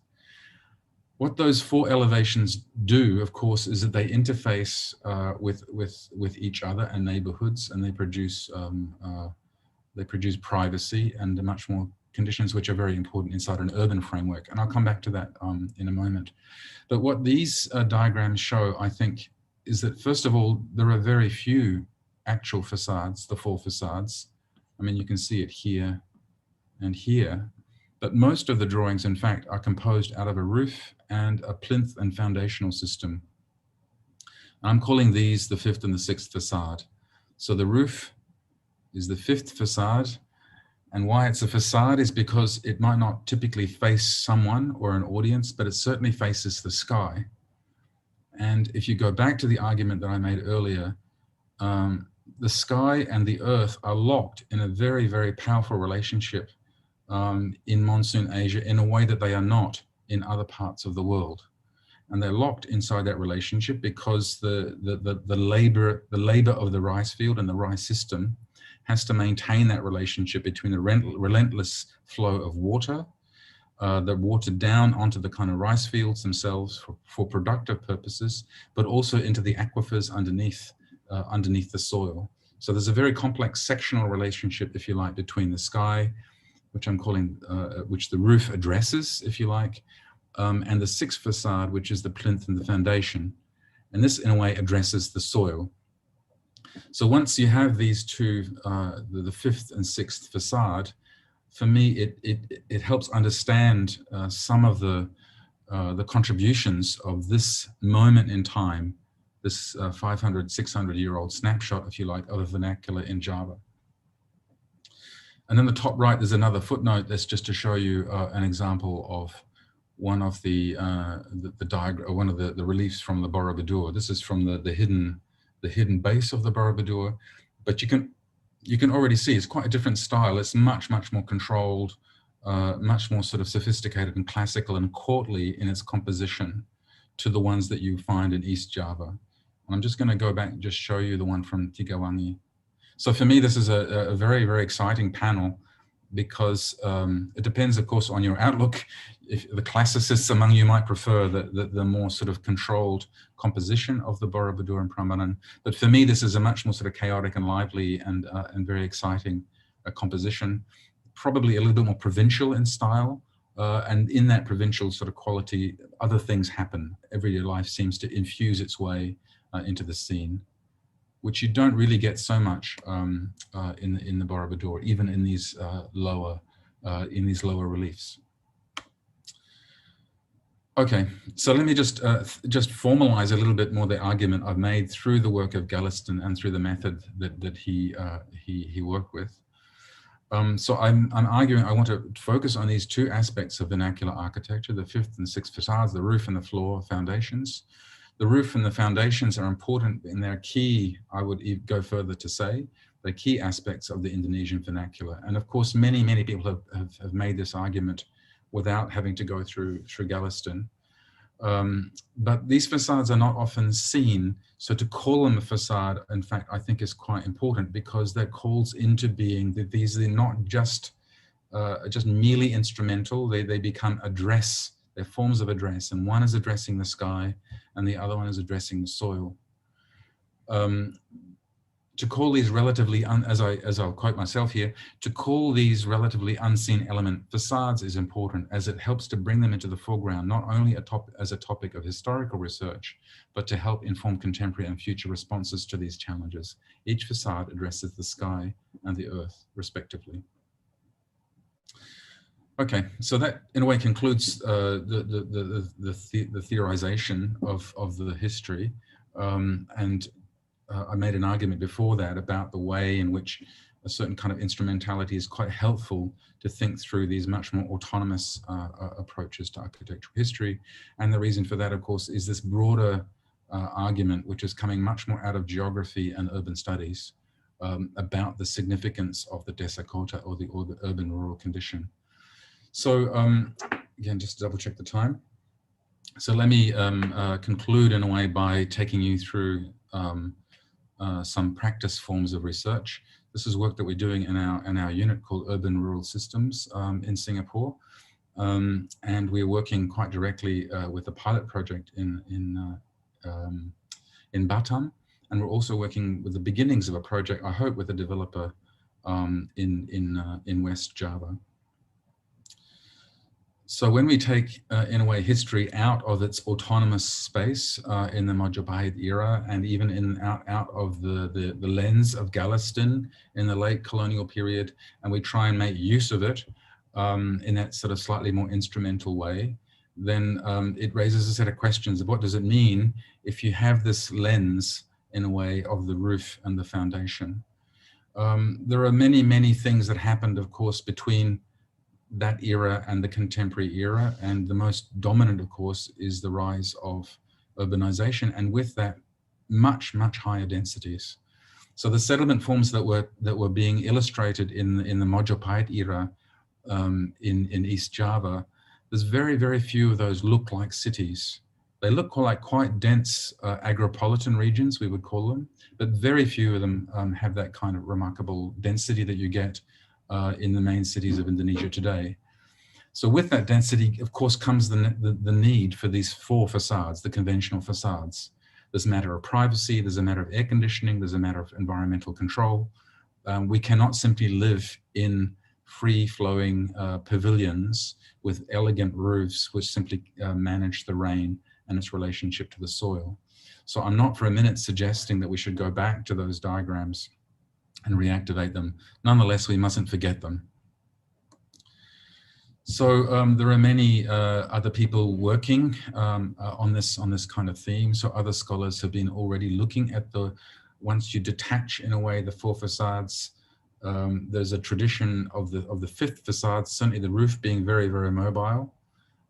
What those four elevations do, of course, is that they interface with each other and neighborhoods, and they produce privacy and much more conditions which are very important inside an urban framework. And I'll come back to that in a moment. But what these diagrams show, I think, is that first of all, there are very few actual facades, the four facades. I mean, you can see it here and here, but most of the drawings, in fact, are composed out of a roof and a plinth and foundational system. I'm calling these the fifth and the sixth facade. So the roof is the fifth facade. And why it's a facade is because it might not typically face someone or an audience, but it certainly faces the sky. And if you go back to the argument that I made earlier, the sky and the earth are locked in a very, very powerful relationship in monsoon Asia in a way that they are not in other parts of the world. And they're locked inside that relationship because the labor of the rice field and the rice system has to maintain that relationship between the relentless flow of water, the water down onto the kind of rice fields themselves for productive purposes, but also into the aquifers underneath the soil. So there's a very complex sectional relationship, if you like, between the sky, which I'm calling, which the roof addresses, if you like, and the sixth facade, which is the plinth and the foundation. And this, in a way, addresses the soil. So once you have these two, the fifth and sixth facade, for me, it helps understand some of the contributions of this moment in time, this 500, 600-year-old snapshot, if you like, of the vernacular in Java. And then the top right, there's another footnote that's just to show you an example of one of the diagram, one of the reliefs from the Borobudur. This is from the hidden base of the Borobudur, but you can already see it's quite a different style. It's much more controlled, much more sort of sophisticated and classical and courtly in its composition to the ones that you find in East Java. And I'm just going to go back and just show you the one from Tigawangi. So for me, this is a very exciting panel, because it depends, of course, on your outlook. If the classicists among you might prefer the more sort of controlled composition of the Borobudur and Prambanan, but for me, this is a much more sort of chaotic and lively and very exciting composition, probably a little bit more provincial in style, and in that provincial sort of quality, other things happen. Everyday life seems to infuse its way into the scene, which you don't really get so much in the Borobudur, even in these lower reliefs. Okay, so let me just formalize a little bit more the argument I've made through the work of Galliston and through the method that he worked with. So I'm arguing I want to focus on these two aspects of vernacular architecture: the fifth and sixth facades, the roof and the floor foundations. The roof and the foundations are important, and they're key, I would go further to say, they're key aspects of the Indonesian vernacular. And of course, many people have made this argument without having to go through Galliston. But these facades are not often seen. So to call them a facade, in fact, I think is quite important, because that calls into being that these are not just merely instrumental, they become address. They're forms of address, and one is addressing the sky and the other one is addressing the soil. To call these relatively, as I'll quote myself here, to call these relatively unseen element facades is important, as it helps to bring them into the foreground, not only as a topic of historical research, but to help inform contemporary and future responses to these challenges. Each facade addresses the sky and the earth, respectively. Okay, so that in a way concludes the theorization of the history, and I made an argument before that about the way in which a certain kind of instrumentality is quite helpful to think through these much more autonomous approaches to architectural history. And the reason for that, of course, is this broader argument, which is coming much more out of geography and urban studies, about the significance of the desa kota, or the urban-rural condition. So again, just to double check the time. So let me conclude in a way by taking you through some practice forms of research. This is work that we're doing in our unit called Urban Rural Systems in Singapore. And we're working quite directly with a pilot project in Batam. And we're also working with the beginnings of a project, I hope, with a developer in West Java. So when we take, in a way, history out of its autonomous space in the Majapahit era, and even out of the lens of Galliston in the late colonial period, and we try and make use of it in that sort of slightly more instrumental way, then it raises a set of questions of what does it mean if you have this lens, in a way, of the roof and the foundation. There are many things that happened, of course, between that era and the contemporary era, and the most dominant, of course, is the rise of urbanization, and with that, much higher densities. So the settlement forms that were being illustrated in the Majapahit era in East Java, there's very few of those look like cities. They look like quite dense agropolitan regions, we would call them, but very few of them have that kind of remarkable density that you get in the main cities of Indonesia today. So with that density, of course, comes the need for these four facades, the conventional facades. There's a matter of privacy, there's a matter of air conditioning, there's a matter of environmental control. We cannot simply live in free-flowing pavilions with elegant roofs which simply manage the rain and its relationship to the soil. So I'm not for a minute suggesting that we should go back to those diagrams and reactivate them. Nonetheless, we mustn't forget them. So there are many other people working on this kind of theme. So other scholars have been already looking at once you detach in a way the four facades, there's a tradition of the fifth facade, certainly the roof being very, very mobile.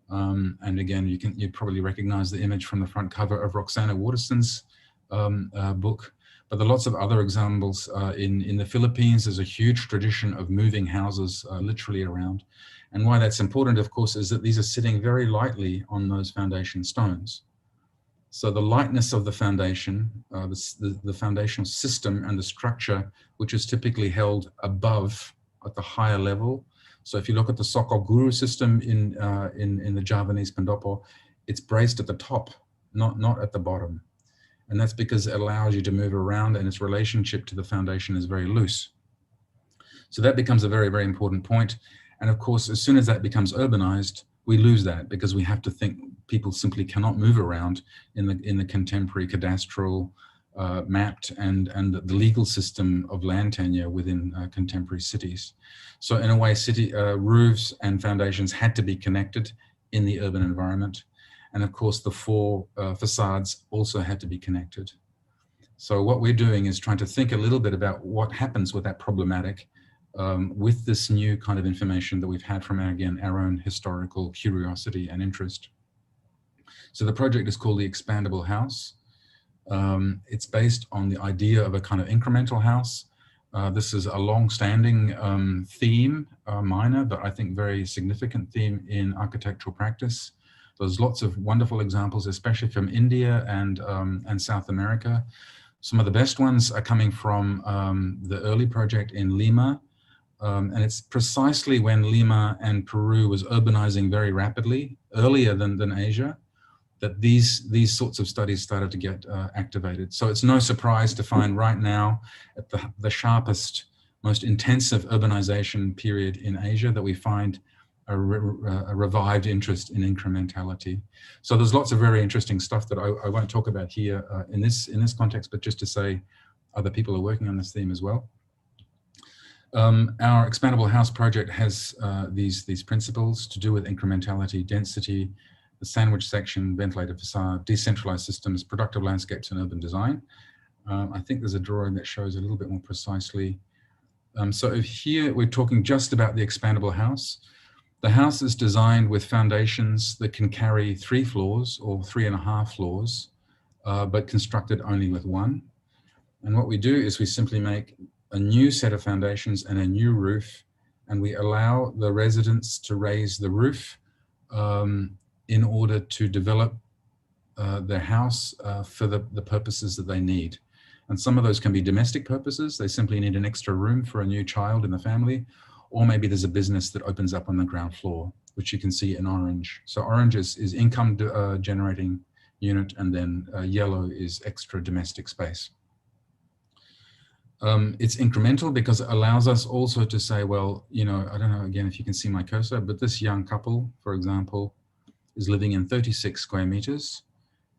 And again, you probably recognize the image from the front cover of Roxana Waterston's book. But there are lots of other examples. In the Philippines, there's a huge tradition of moving houses literally around. And why that's important, of course, is that these are sitting very lightly on those foundation stones. So the lightness of the foundation, the foundational system and the structure, which is typically held above at the higher level. So if you look at the Sokol Guru system in the Javanese Pendopo, it's braced at the top, not at the bottom. And that's because it allows you to move around and its relationship to the foundation is very loose. So that becomes a very, very important point. And of course, as soon as that becomes urbanized, we lose that because we have to think people simply cannot move around in the contemporary cadastral mapped and the legal system of land tenure within contemporary cities. So in a way, city roofs and foundations had to be connected in the urban environment. And of course, the four facades also had to be connected. So what we're doing is trying to think a little bit about what happens with that problematic with this new kind of information that we've had from, again, our own historical curiosity and interest. So the project is called the Expandable House. It's based on the idea of a kind of incremental house. This is a long-standing theme, minor, but I think very significant theme in architectural practice. There's lots of wonderful examples, especially from India and South America. Some of the best ones are coming from the early project in Lima. And it's precisely when Lima and Peru was urbanizing very rapidly, earlier than Asia, that these sorts of studies started to get activated. So it's no surprise to find right now at the sharpest, most intensive urbanization period in Asia that we find a revived interest in incrementality. So there's lots of very interesting stuff that I won't talk about here in this context, but just to say other people are working on this theme as well. Our Expandable House project has these principles to do with incrementality, density, the sandwich section, ventilated facade, decentralized systems, productive landscapes, and urban design. I think there's a drawing that shows a little bit more precisely. So if here we're talking just about the expandable house. The house is designed with foundations that can carry 3 floors or 3.5 floors, but constructed only with 1. And what we do is we simply make a new set of foundations and a new roof, and we allow the residents to raise the roof in order to develop their house for the purposes that they need. And some of those can be domestic purposes. They simply need an extra room for a new child in the family, or maybe there's a business that opens up on the ground floor, which you can see in orange. So orange is income generating unit, and then yellow is extra domestic space. It's incremental because it allows us also to say, well, you know, I don't know, again, if you can see my cursor, but this young couple, for example, is living in 36 square meters,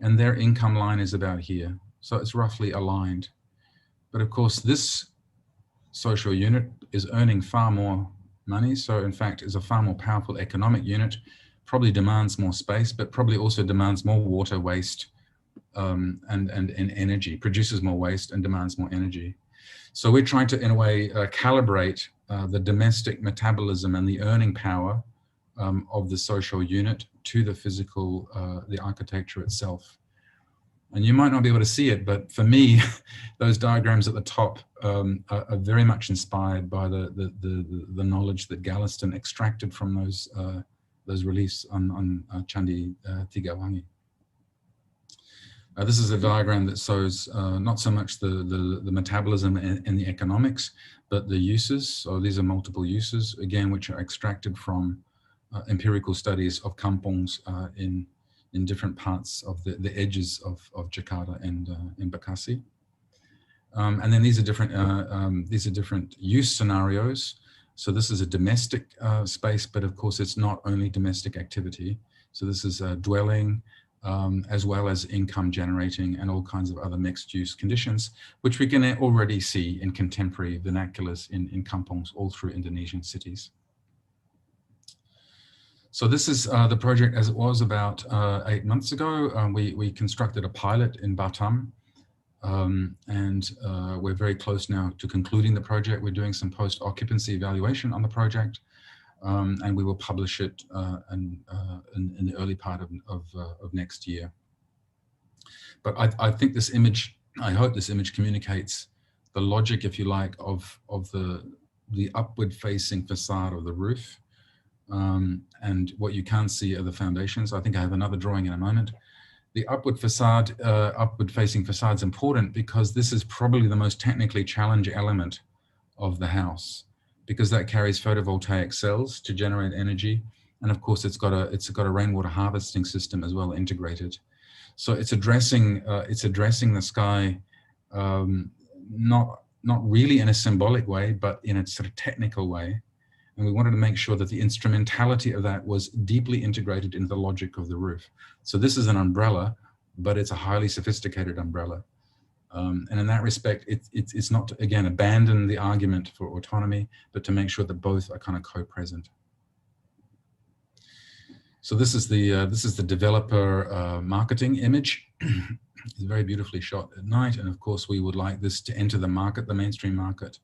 and their income line is about here. So it's roughly aligned. But of course, this social unit is earning far more money. So in fact, is a far more powerful economic unit, probably demands more space, but probably also demands more water waste and energy, produces more waste and demands more energy. So we're trying to, in a way, calibrate the domestic metabolism and the earning power of the social unit to the physical, the architecture itself. And you might not be able to see it, but for me, those diagrams at the top are very much inspired by the knowledge that Galliston extracted from those reliefs on Candi Tigawangi. This is a diagram that shows not so much the metabolism and the economics, but the uses. So these are multiple uses, again, which are extracted from empirical studies of kampongs in different parts of the edges of Jakarta and in Bekasi. And then these are different use scenarios So this is a domestic space, but of course it's not only domestic activity. So this is a dwelling, as well as income generating and all kinds of other mixed use conditions, which we can already see in contemporary vernaculars in kampongs all through Indonesian cities. So this is the project as it was about 8 months ago. We constructed a pilot in Batam, and we're very close now to concluding the project. We're doing some post-occupancy evaluation on the project, and we will publish it in the early part of next year. But I think this image, I hope this image communicates the logic, if you like, of the upward facing facade of the roof. And what you can't see are the foundations. I think I have another drawing in a moment. The upward facade, upward facing facade is important because this is probably the most technically challenging element of the house, because that carries photovoltaic cells to generate energy. And of course it's got a rainwater harvesting system as well integrated. So it's addressing the sky, not really in a symbolic way, but in a sort of technical way. And we wanted to make sure that the instrumentality of that was deeply integrated into the logic of the roof. So this is an umbrella, but it's a highly sophisticated umbrella. And in that respect, it's not to, again, abandon the argument for autonomy, but to make sure that both are kind of co-present. So this is the developer marketing image. It's very beautifully shot at night. And of course, we would like this to enter the market, the mainstream market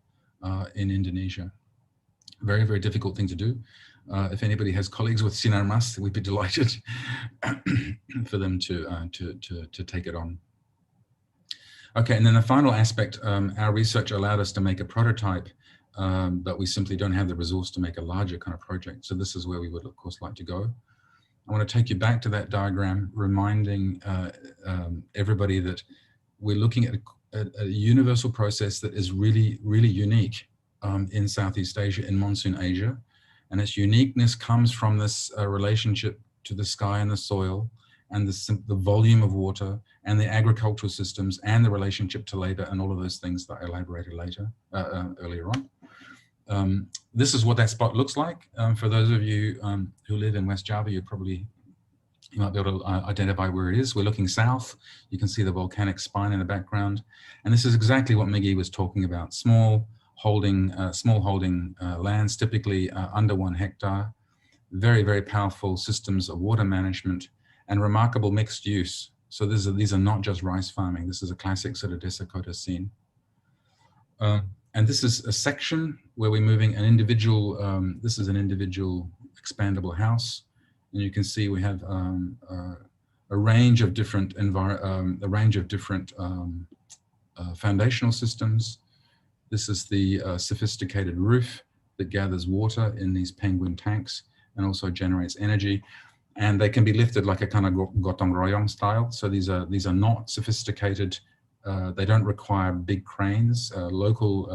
in Indonesia. Very, very difficult thing to do. If anybody has colleagues with Sinar Mas, we'd be delighted for them to take it on. Okay, and then the final aspect, our research allowed us to make a prototype, but we simply don't have the resource to make a larger kind of project. So this is where we would, of course, like to go. I want to take you back to that diagram, reminding everybody that we're looking at a universal process that is really, really unique in Southeast Asia, in Monsoon Asia. And its uniqueness comes from this relationship to the sky and the soil, and the volume of water, and the agricultural systems, and the relationship to labor, and all of those things that I elaborated earlier on. This is what that spot looks like. For those of you who live in West Java, you might be able to identify where it is. We're looking south. You can see the volcanic spine in the background. And this is exactly what Miggy was talking about. Small holding lands, typically under 1 hectare. Very, very powerful systems of water management and remarkable mixed use. So these are not just rice farming. This is a classic sort of Desakota scene. And this is a section where we're moving an individual, this is an individual expandable house. And you can see we have a range of different foundational systems. This is the sophisticated roof that gathers water in these penguin tanks and also generates energy. And they can be lifted like a kind of gotong royong style. So these are not sophisticated. They don't require big cranes. Local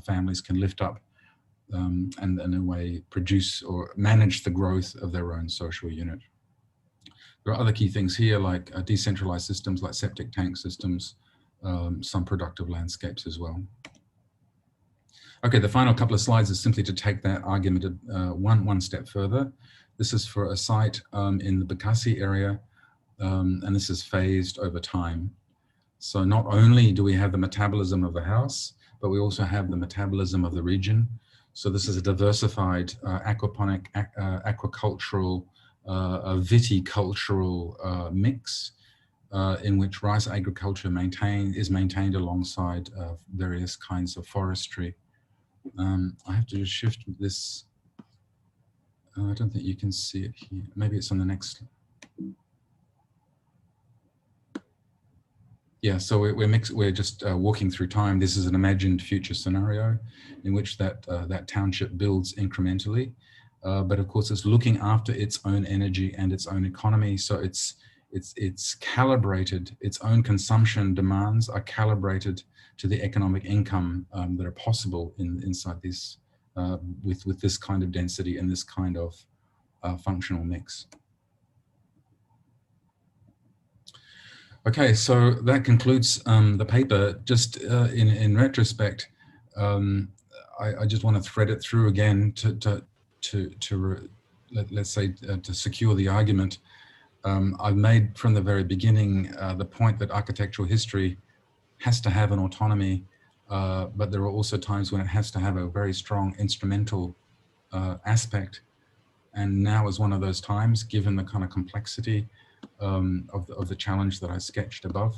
families can lift up and in a way produce or manage the growth of their own social unit. There are other key things here like decentralized systems like septic tank systems, some productive landscapes as well. Okay, the final couple of slides is simply to take that argument one step further. This is for a site in the Bekasi area, and this is phased over time. So not only do we have the metabolism of the house, but we also have the metabolism of the region. So this is a diversified aquaponic, aquacultural, viticultural mix in which rice agriculture is maintained alongside various kinds of forestry. I have to just shift this. I don't think you can see it here. Maybe it's on the next. Yeah, so we're just walking through time. This is an imagined future scenario in which that township builds incrementally, but of course it's looking after its own energy and its own economy. So it's calibrated. Its own consumption demands are calibrated to the economic income that are possible inside this with this kind of density and this kind of functional mix. Okay, so that concludes the paper. Just in retrospect, I just want to thread it through again let's say to secure the argument. I've made from the very beginning the point that architectural history has to have an autonomy, but there are also times when it has to have a very strong instrumental aspect. And now is one of those times, given the kind of complexity of the challenge that I sketched above.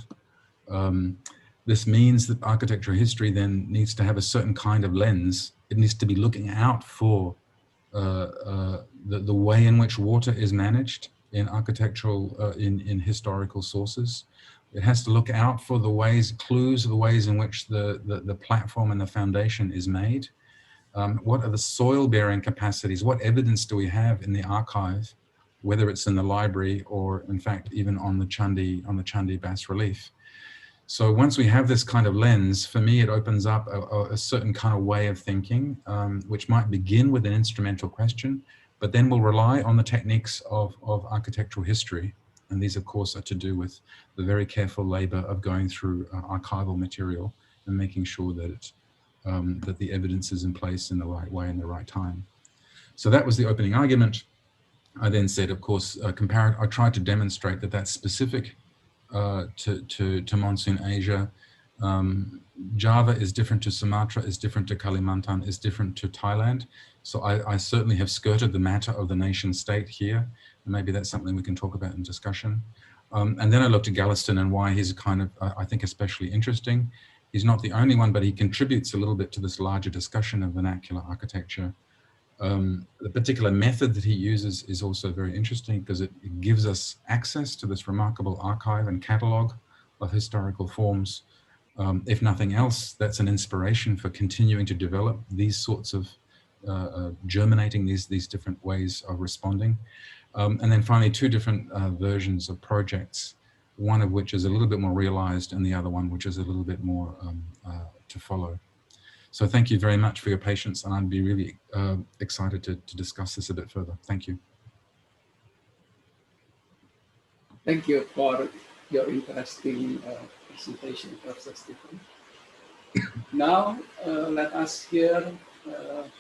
This means that architectural history then needs to have a certain kind of lens. It needs to be looking out for the way in which water is managed in architectural, in historical sources. It has to look out for the ways, clues of the ways in which the platform and the foundation is made. What are the soil bearing capacities? What evidence do we have in the archive, whether it's in the library or in fact, even on the Chandi bas relief? So once we have this kind of lens, for me, it opens up a certain kind of way of thinking, which might begin with an instrumental question, but then will rely on the techniques of architectural history. And these, of course, are to do with the very careful labor of going through archival material and making sure that that the evidence is in place in the right way and the right time. So that was the opening argument. I then said, of course, I tried to demonstrate that that's specific to monsoon Asia. Java is different to Sumatra, is different to Kalimantan, is different to Thailand. So I certainly have skirted the matter of the nation state here. And maybe that's something we can talk about in discussion. And then I looked at Galveston and why he's kind of, I think, especially interesting. He's not the only one, but he contributes a little bit to this larger discussion of vernacular architecture. The particular method that he uses is also very interesting because it gives us access to this remarkable archive and catalogue of historical forms. If nothing else, that's an inspiration for continuing to develop these sorts of germinating these different ways of responding. And then finally, two different versions of projects, one of which is a little bit more realized and the other one which is a little bit more to follow. So thank you very much for your patience, and I'd be really excited to discuss this a bit further. Thank you. Thank you for your interesting presentation, Professor Stephen. Now, let us hear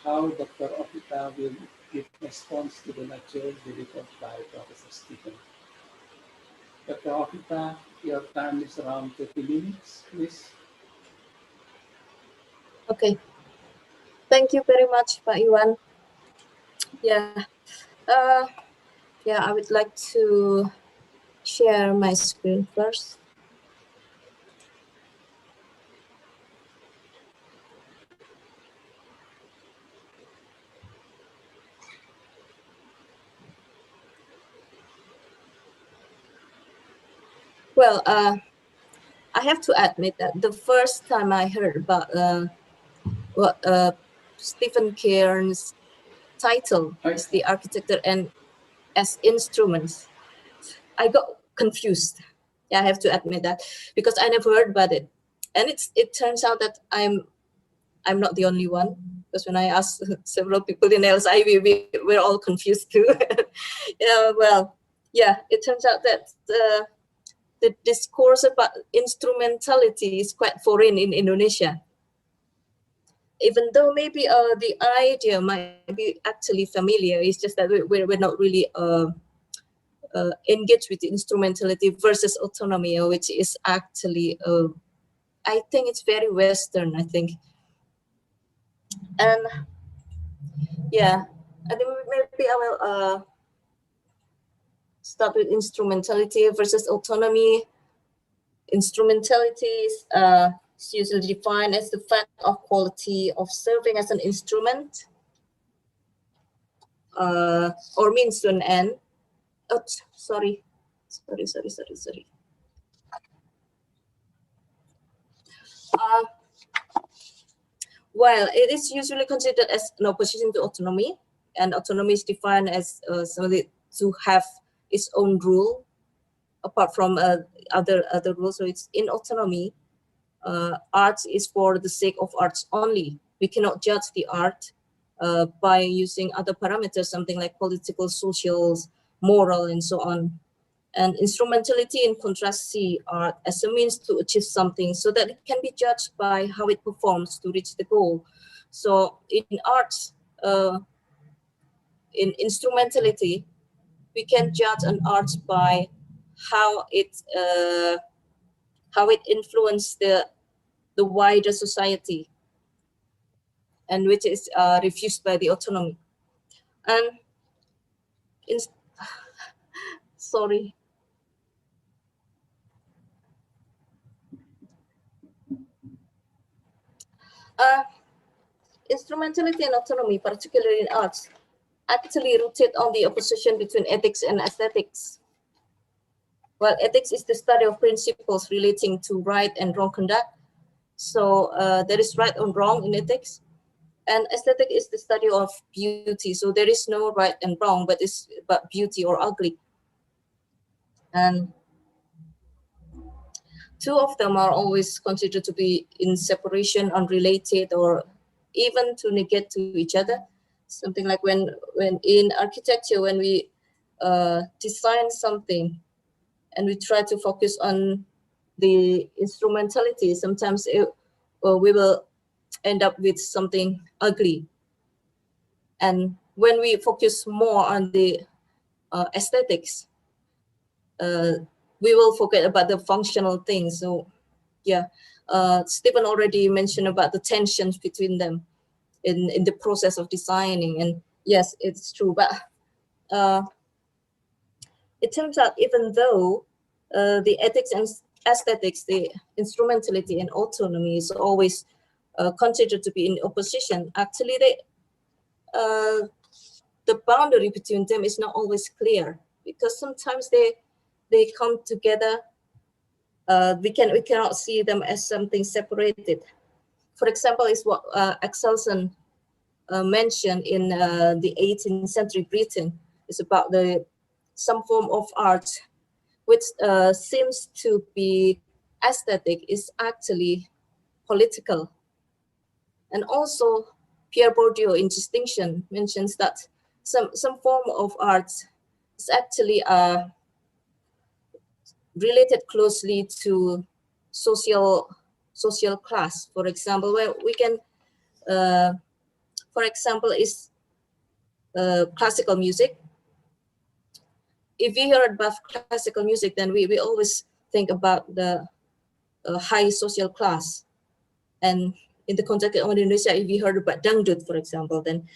how Dr. Okita will give response to the lecture delivered by Professor Stephen. Dr. Okita, your time is around 30 minutes, please. Okay. Thank you very much, Pak Iwan. Yeah. I would like to share my screen first. Well, I have to admit that the first time I heard about what Stephen Cairns' title is the architecture and as instruments, I got confused. Yeah, I have to admit that because I never heard about it, and it turns out that I'm not the only one, because when I asked several people in LSAI, we're all confused too. It turns out that the discourse about instrumentality is quite foreign in Indonesia. Even though maybe the idea might be actually familiar, it's just that we're not really engaged with instrumentality versus autonomy, which is actually, I think it's very Western, I think. And yeah, I think maybe I will start with instrumentality versus autonomy. Instrumentality is usually defined as the fact of quality of serving as an instrument or means to an end. Oh, sorry. While it is usually considered as an opposition to autonomy, and autonomy is defined as somebody to have its own rule apart from other rules. So it's in autonomy. Art is for the sake of arts only. We cannot judge the art by using other parameters, something like political, social, moral, and so on. And instrumentality, in contrast, see art as a means to achieve something so that it can be judged by how it performs to reach the goal. So in arts, in instrumentality, we can judge an art by how it influenced the wider society, and which is refused by the autonomy. And sorry. Instrumentality and autonomy, particularly in arts, actually rooted on the opposition between ethics and aesthetics. Well, ethics is the study of principles relating to right and wrong conduct. So there is right and wrong in ethics. And aesthetic is the study of beauty. So there is no right and wrong, but it's about beauty or ugly. And two of them are always considered to be in separation, unrelated, or even to negate to each other. Something like when in architecture, when we design something and we try to focus on the instrumentality, sometimes we will end up with something ugly. And when we focus more on the aesthetics, we will forget about the functional things. So yeah, Stephen already mentioned about the tensions between them in the process of designing. And yes, it's true, but it turns out even though the ethics and aesthetics, the instrumentality and autonomy is always considered to be in opposition, actually the boundary between them is not always clear, because sometimes they come together. We cannot see them as something separated. For example, is what Axelson mentioned in the 18th century Britain. It's about some form of art which seems to be aesthetic is actually political. And also Pierre Bourdieu in Distinction mentions that some form of art is actually related closely to social class. For example, where we can, for example, is classical music. If we hear about classical music, then we always think about the high social class. And in the context of Indonesia, if we heard about dangdut, for example, then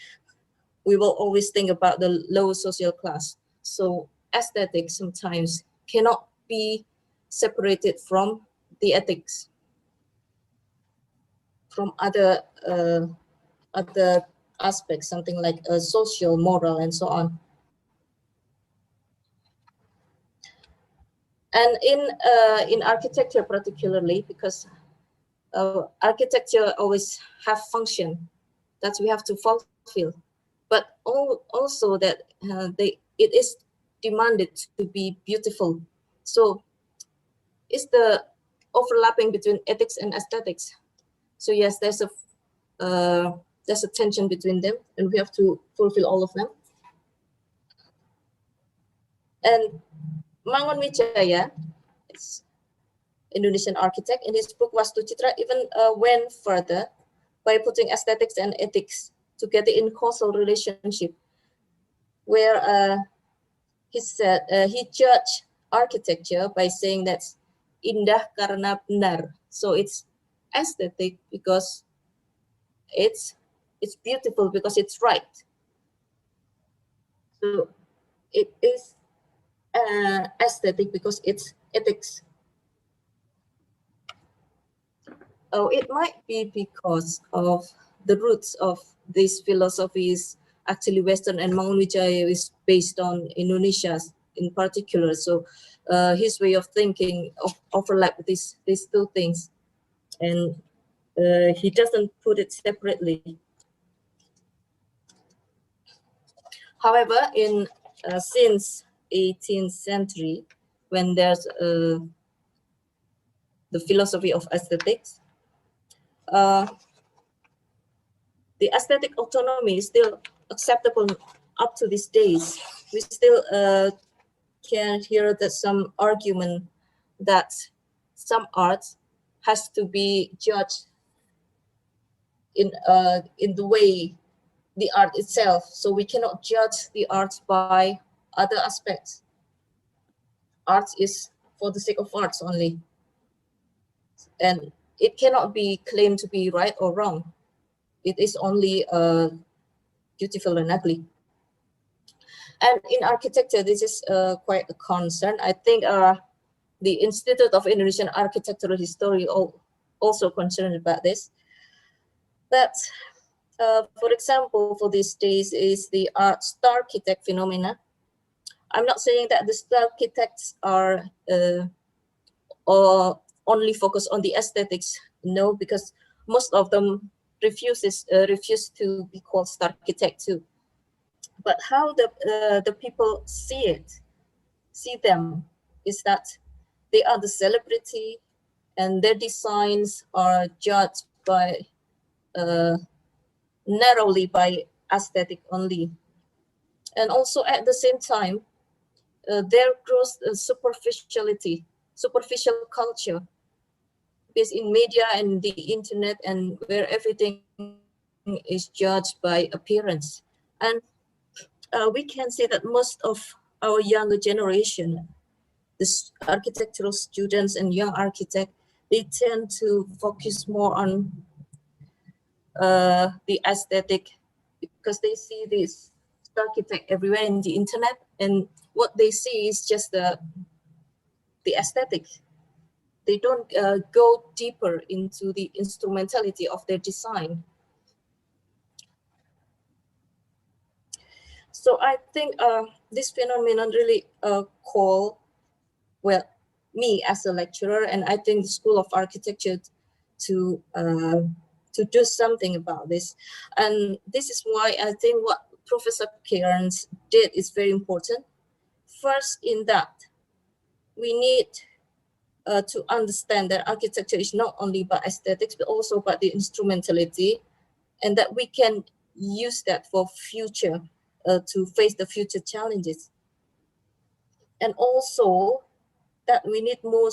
we will always think about the low social class. So aesthetics sometimes cannot be separated from the ethics, from other aspects, something like social, moral, and so on. And in architecture particularly, because architecture always have function that we have to fulfill, but also that it is demanded to be beautiful. So it's the overlapping between ethics and aesthetics. So yes, there's a tension between them, and we have to fulfill all of them. And Mangun Wijaya, Indonesian architect, in his book Wastu Citra even went further by putting aesthetics and ethics together in causal relationship, where he said he judged architecture by saying that indah karena benar. So it's aesthetic because it's beautiful because it's right. So it is aesthetic because it's ethics. Oh, it might be because of the roots of these philosophies. Actually, Western and Mangun Wijaya is based on Indonesia in particular. So his way of thinking overlap these two things, and he doesn't put it separately. However, in since 18th century, when there's the philosophy of aesthetics, the aesthetic autonomy is still acceptable up to these days. We still can hear that some argument that some art has to be judged in the way the art itself. So we cannot judge the art by other aspects. Art is for the sake of arts only, and it cannot be claimed to be right or wrong. It is only beautiful and ugly. And in architecture, this is quite a concern. I think the Institute of Indonesian Architectural History also concerned about this. That, for example, for these days is the star architect phenomena. I'm not saying that the star architects are or only focus on the aesthetics. No, because most of them refuse to be called star architect too. But how the people see them is that they are the celebrity, and their designs are judged by narrowly by aesthetic only. And also at the same time, there grows superficial culture, based in media and the internet, and where everything is judged by appearance. And we can say that most of our younger generation, the architectural students and young architects, they tend to focus more on the aesthetic, because they see this architect everywhere in the internet, and what they see is just the aesthetic. They don't go deeper into the instrumentality of their design. So I think this phenomenon really call, well, me as a lecturer, and I think the School of Architecture to do something about this. And this is why I think what Professor Cairns did is very important. First, in that we need to understand that architecture is not only about aesthetics, but also about the instrumentality, and that we can use that for future, to face the future challenges. And also that we need more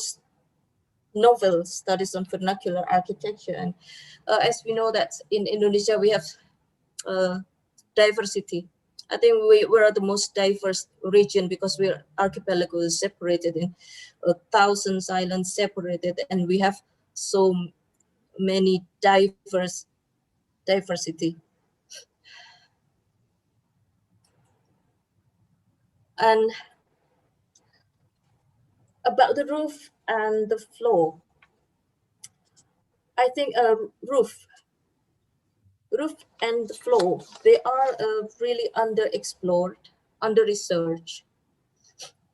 novel studies on vernacular architecture. And as we know that in Indonesia, we have diversity. I think we are the most diverse region, because we're archipelago separated in 1,000 islands separated, and we have so many diversity. And about the roof and the floor, I think roof and the floor, they are really underexplored, under-researched.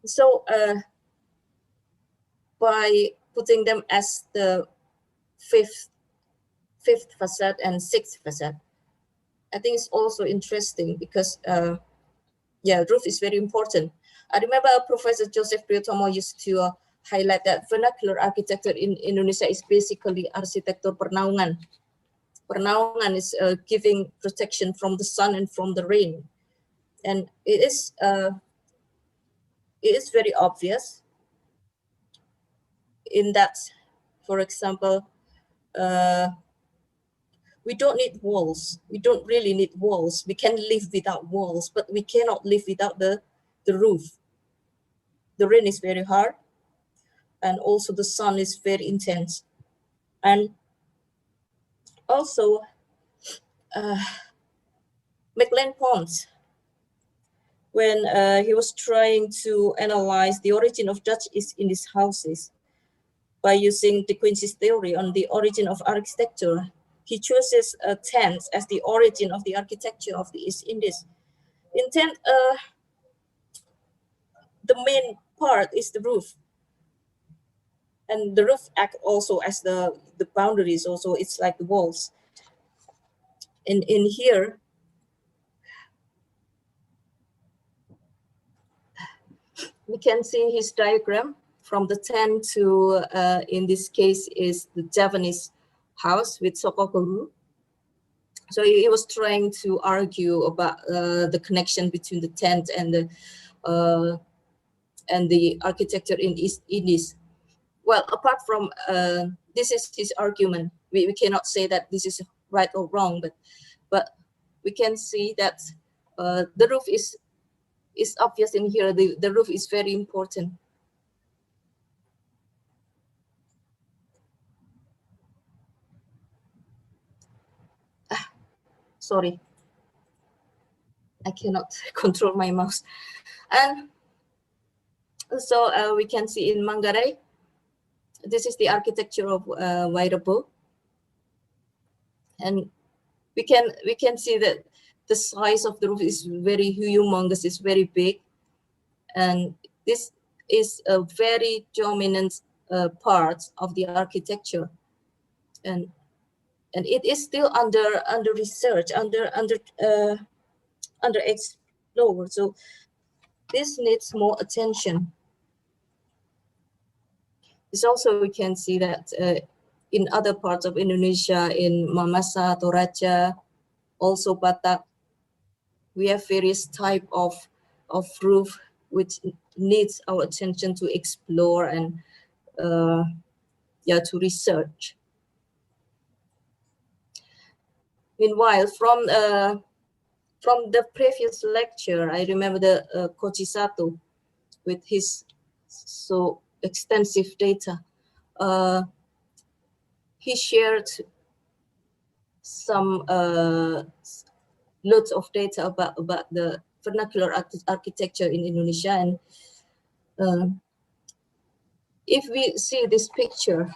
So by putting them as the fifth facade and sixth facade, I think it's also interesting, because yeah, roof is very important. I remember Professor Joseph Priyotomo used to highlight that vernacular architecture in Indonesia is basically arsitektur pernaungan. Pernaungan is giving protection from the sun and from the rain, and it is very obvious in that, for example, we don't need walls. We don't really need walls. We can live without walls, but we cannot live without the roof. The rain is very hard, and also the sun is very intense. And also, McLean Pons, when he was trying to analyze the origin of Dutch East Indies houses by using De Quincey's theory on the origin of architecture, he chooses tents as the origin of the architecture of the East Indies. In tent, the main part is the roof, and the roof act also as the boundaries. Also, it's like the walls. And in here, we can see his diagram from the tent to, in this case, is the Javanese house with Sokokuru. So he was trying to argue about the connection between the tent and the architecture in East Indies. Well, apart from this is his argument. We cannot say that this is right or wrong, but we can see that the roof is obvious in here. The roof is very important. Sorry, I cannot control my mouse. And so we can see in Manggarai, this is the architecture of Wairabo, and we can see that the size of the roof is very humongous, it's very big, and this is a very dominant part of the architecture, and it is still under research, under explored. So this needs more attention. This also we can see that in other parts of Indonesia, in Mamasa, Toraja, also Batak, we have various type of roof which needs our attention to explore and to research. Meanwhile, from the previous lecture, I remember the Kochi Sato with his so extensive data. He shared some loads of data about the vernacular architecture in Indonesia, and if we see this picture,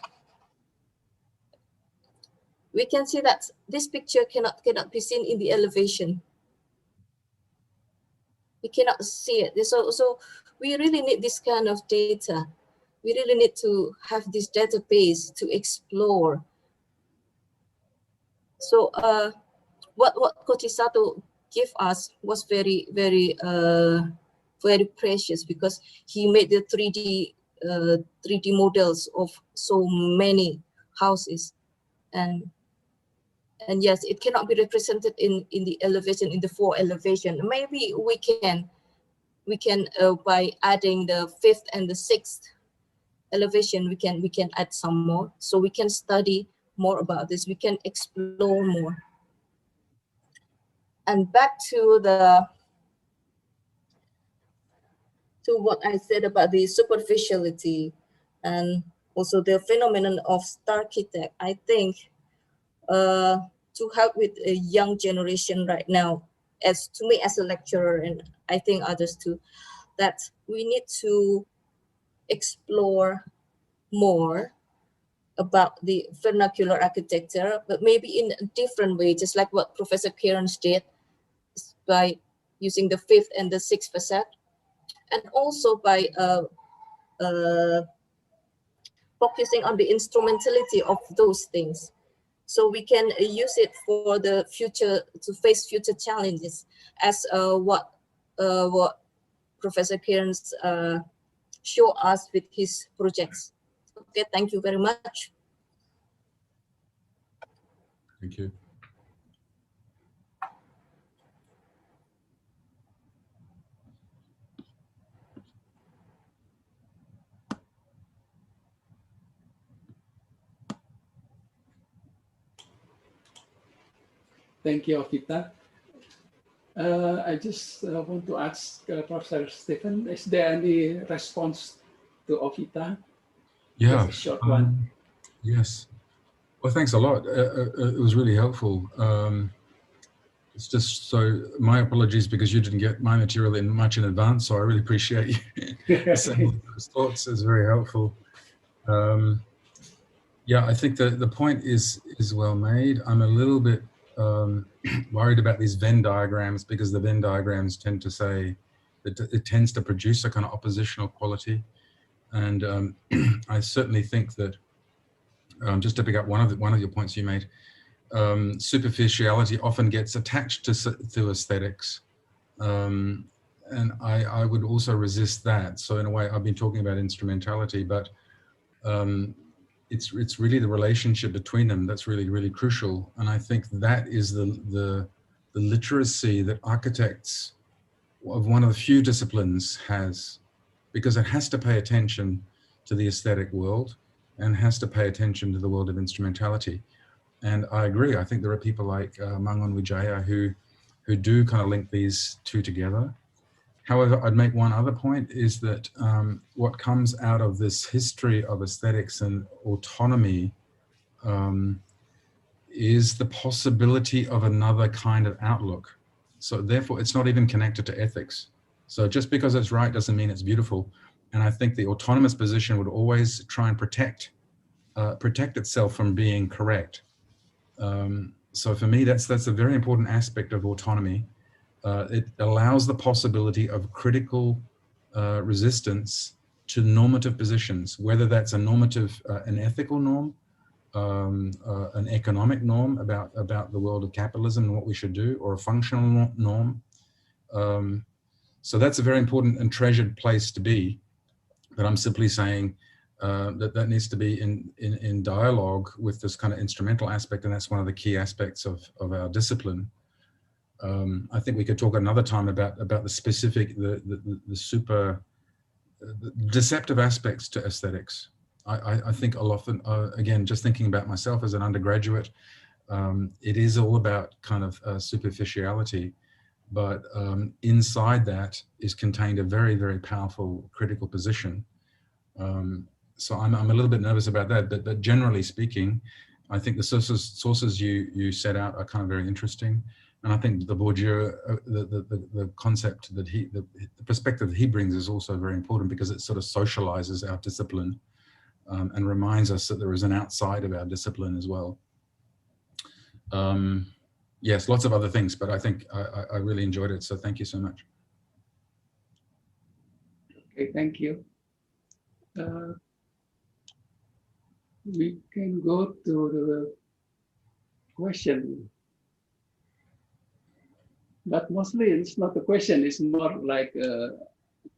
we can see that this picture cannot be seen in the elevation. We cannot see it. So we really need this kind of data. We really need to have this database to explore. So what Kochi Sato gave us was very precious, because he made the 3D models of so many houses, and yes, it cannot be represented in the elevation, in the 4 elevation. Maybe we can by adding the 5th and the 6th elevation, we can add some more, so we can study more about this, we can explore more. And back to what I said about the superficiality and also the phenomenon of starchitect, I think to help with a young generation right now, to me as a lecturer, and I think others too, that we need to explore more about the vernacular architecture, but maybe in a different way, just like what Professor Cairns did by using the 5th and the 6th facade, and also by focusing on the instrumentality of those things, so we can use it for the future, to face future challenges, as what Professor Cairns showed us with his projects. Okay, thank you very much. Thank you. Thank you, Okita. I just want to ask Professor Stephen, is there any response to Okita? Yeah. Just a short one. Yes. Well, thanks a lot. It was really helpful. It's just so, my apologies because you didn't get my material much in advance, so I really appreciate you saying those thoughts. It's very helpful. Yeah, I think the point is well made. I'm a little bit worried about these Venn diagrams, because the Venn diagrams tend to say that it tends to produce a kind of oppositional quality. And I certainly think that, just to pick up one of your points you made, superficiality often gets attached to aesthetics. And I would also resist that. So in a way, I've been talking about instrumentality, but it's really the relationship between them that's really, really crucial. And I think that is the literacy that architects of one of the few disciplines has, because it has to pay attention to the aesthetic world and has to pay attention to the world of instrumentality. And I agree. I think there are people like Mangun Wijaya who do kind of link these two together. However, I'd make one other point is that what comes out of this history of aesthetics and autonomy is the possibility of another kind of outlook. So therefore, it's not even connected to ethics. So just because it's right doesn't mean it's beautiful. And I think the autonomous position would always try and protect itself from being correct. So for me, that's a very important aspect of autonomy. It allows the possibility of critical resistance to normative positions, whether that's a normative, an ethical norm, an economic norm about the world of capitalism and what we should do, or a functional norm. So that's a very important and treasured place to be. But I'm simply saying that needs to be in dialogue with this kind of instrumental aspect, and that's one of the key aspects of our discipline. I think we could talk another time about the specific, the super the deceptive aspects to aesthetics. I think a lot, again, just thinking about myself as an undergraduate, it is all about kind of superficiality, but inside that is contained a very, very powerful critical position. So I'm a little bit nervous about that, but generally speaking, I think the sources you set out are kind of very interesting. And I think the Bourdieu, the concept that the perspective that he brings is also very important, because it sort of socializes our discipline and reminds us that there is an outside of our discipline as well. Yes, lots of other things, but I think I really enjoyed it. So thank you so much. Okay, thank you. We can go to the question. But mostly it's not a question, it's more like a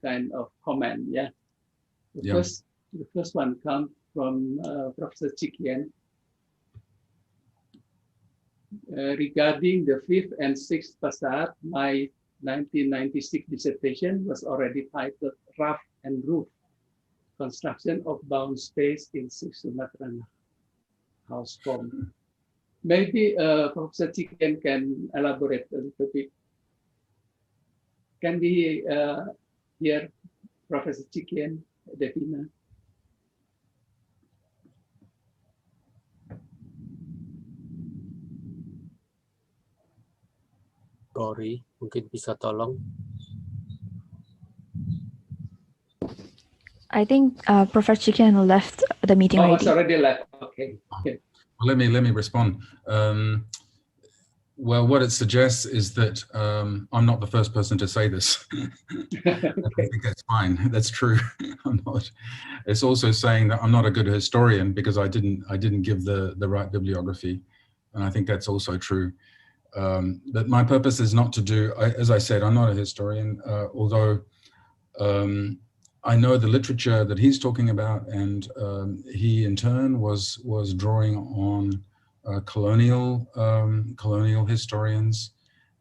kind of comment, yeah. The first one comes from Professor Chikian. Regarding the 5th and 6th facade, my 1996 dissertation was already titled Rough and Roof, Construction of Bound Space in 6 Sumatran House Form. Maybe Professor Chikian can elaborate a little bit. Can we hear Professor Chikian, Devina? Sorry, mungkin bisa tolong. I think Professor Chikian left the meeting already. Oh, it's already left. Okay. Okay. Well, let me respond. Well, what it suggests is that I'm not the first person to say this. Okay. I think that's fine. That's true. I'm not. It's also saying that I'm not a good historian because I didn't give the right bibliography, and I think that's also true. But my purpose is not to do. As I said, I'm not a historian, although I know the literature that he's talking about, and he in turn was drawing on colonial historians,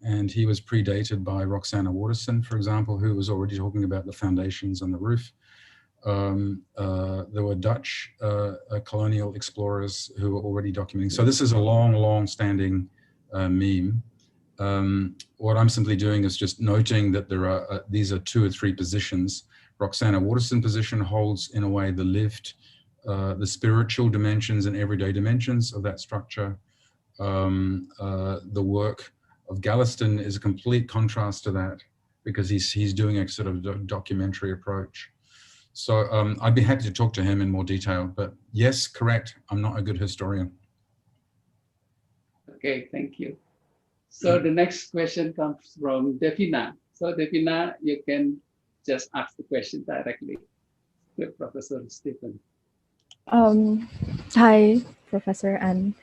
and he was predated by Roxana Waterston, for example, who was already talking about the foundations and the roof. There were Dutch colonial explorers who were already documenting. So this is a long-standing meme. What I'm simply doing is just noting that there are these are 2 or 3 positions. Roxana Waterston position holds, in a way, the lived, the spiritual dimensions and everyday dimensions of that structure. The work of Galliston is a complete contrast to that, because he's doing a sort of documentary approach. So I'd be happy to talk to him in more detail, but yes, correct, I'm not a good historian. Okay, thank you. So the next question comes from Devina. So Devina, you can just ask the question directly to Professor Stephen. Hi, Professor, and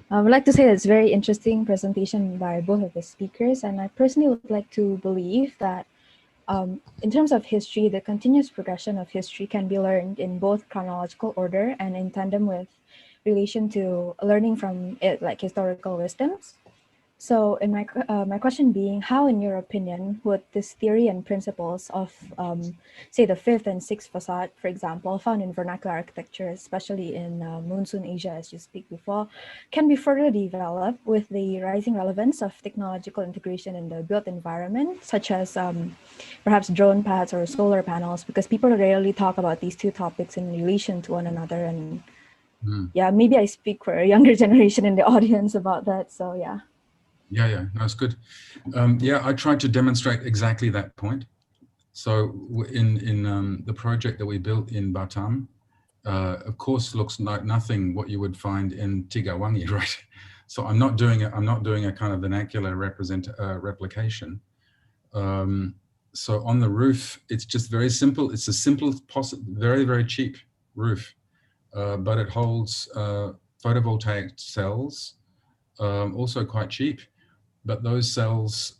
I would like to say it's a very interesting presentation by both of the speakers, and I personally would like to believe that in terms of history, the continuous progression of history can be learned in both chronological order and in tandem with relation to learning from it, like historical wisdoms. So in my question being, how, in your opinion, would this theory and principles of, say, the fifth and sixth facade, for example, found in vernacular architecture, especially in monsoon Asia, as you speak before, can be further developed with the rising relevance of technological integration in the built environment, such as perhaps drone pads or solar panels, because people rarely talk about these two topics in relation to one another. And yeah, maybe I speak for a younger generation in the audience about that. So yeah. Yeah, that's good. Yeah, I tried to demonstrate exactly that point. So in the project that we built in Batam, of course, looks like nothing what you would find in Tigawangi, right? So I'm not doing a kind of vernacular replication. So on the roof, it's just very simple. It's the simplest possible, very cheap roof, but it holds photovoltaic cells, also quite cheap. But those cells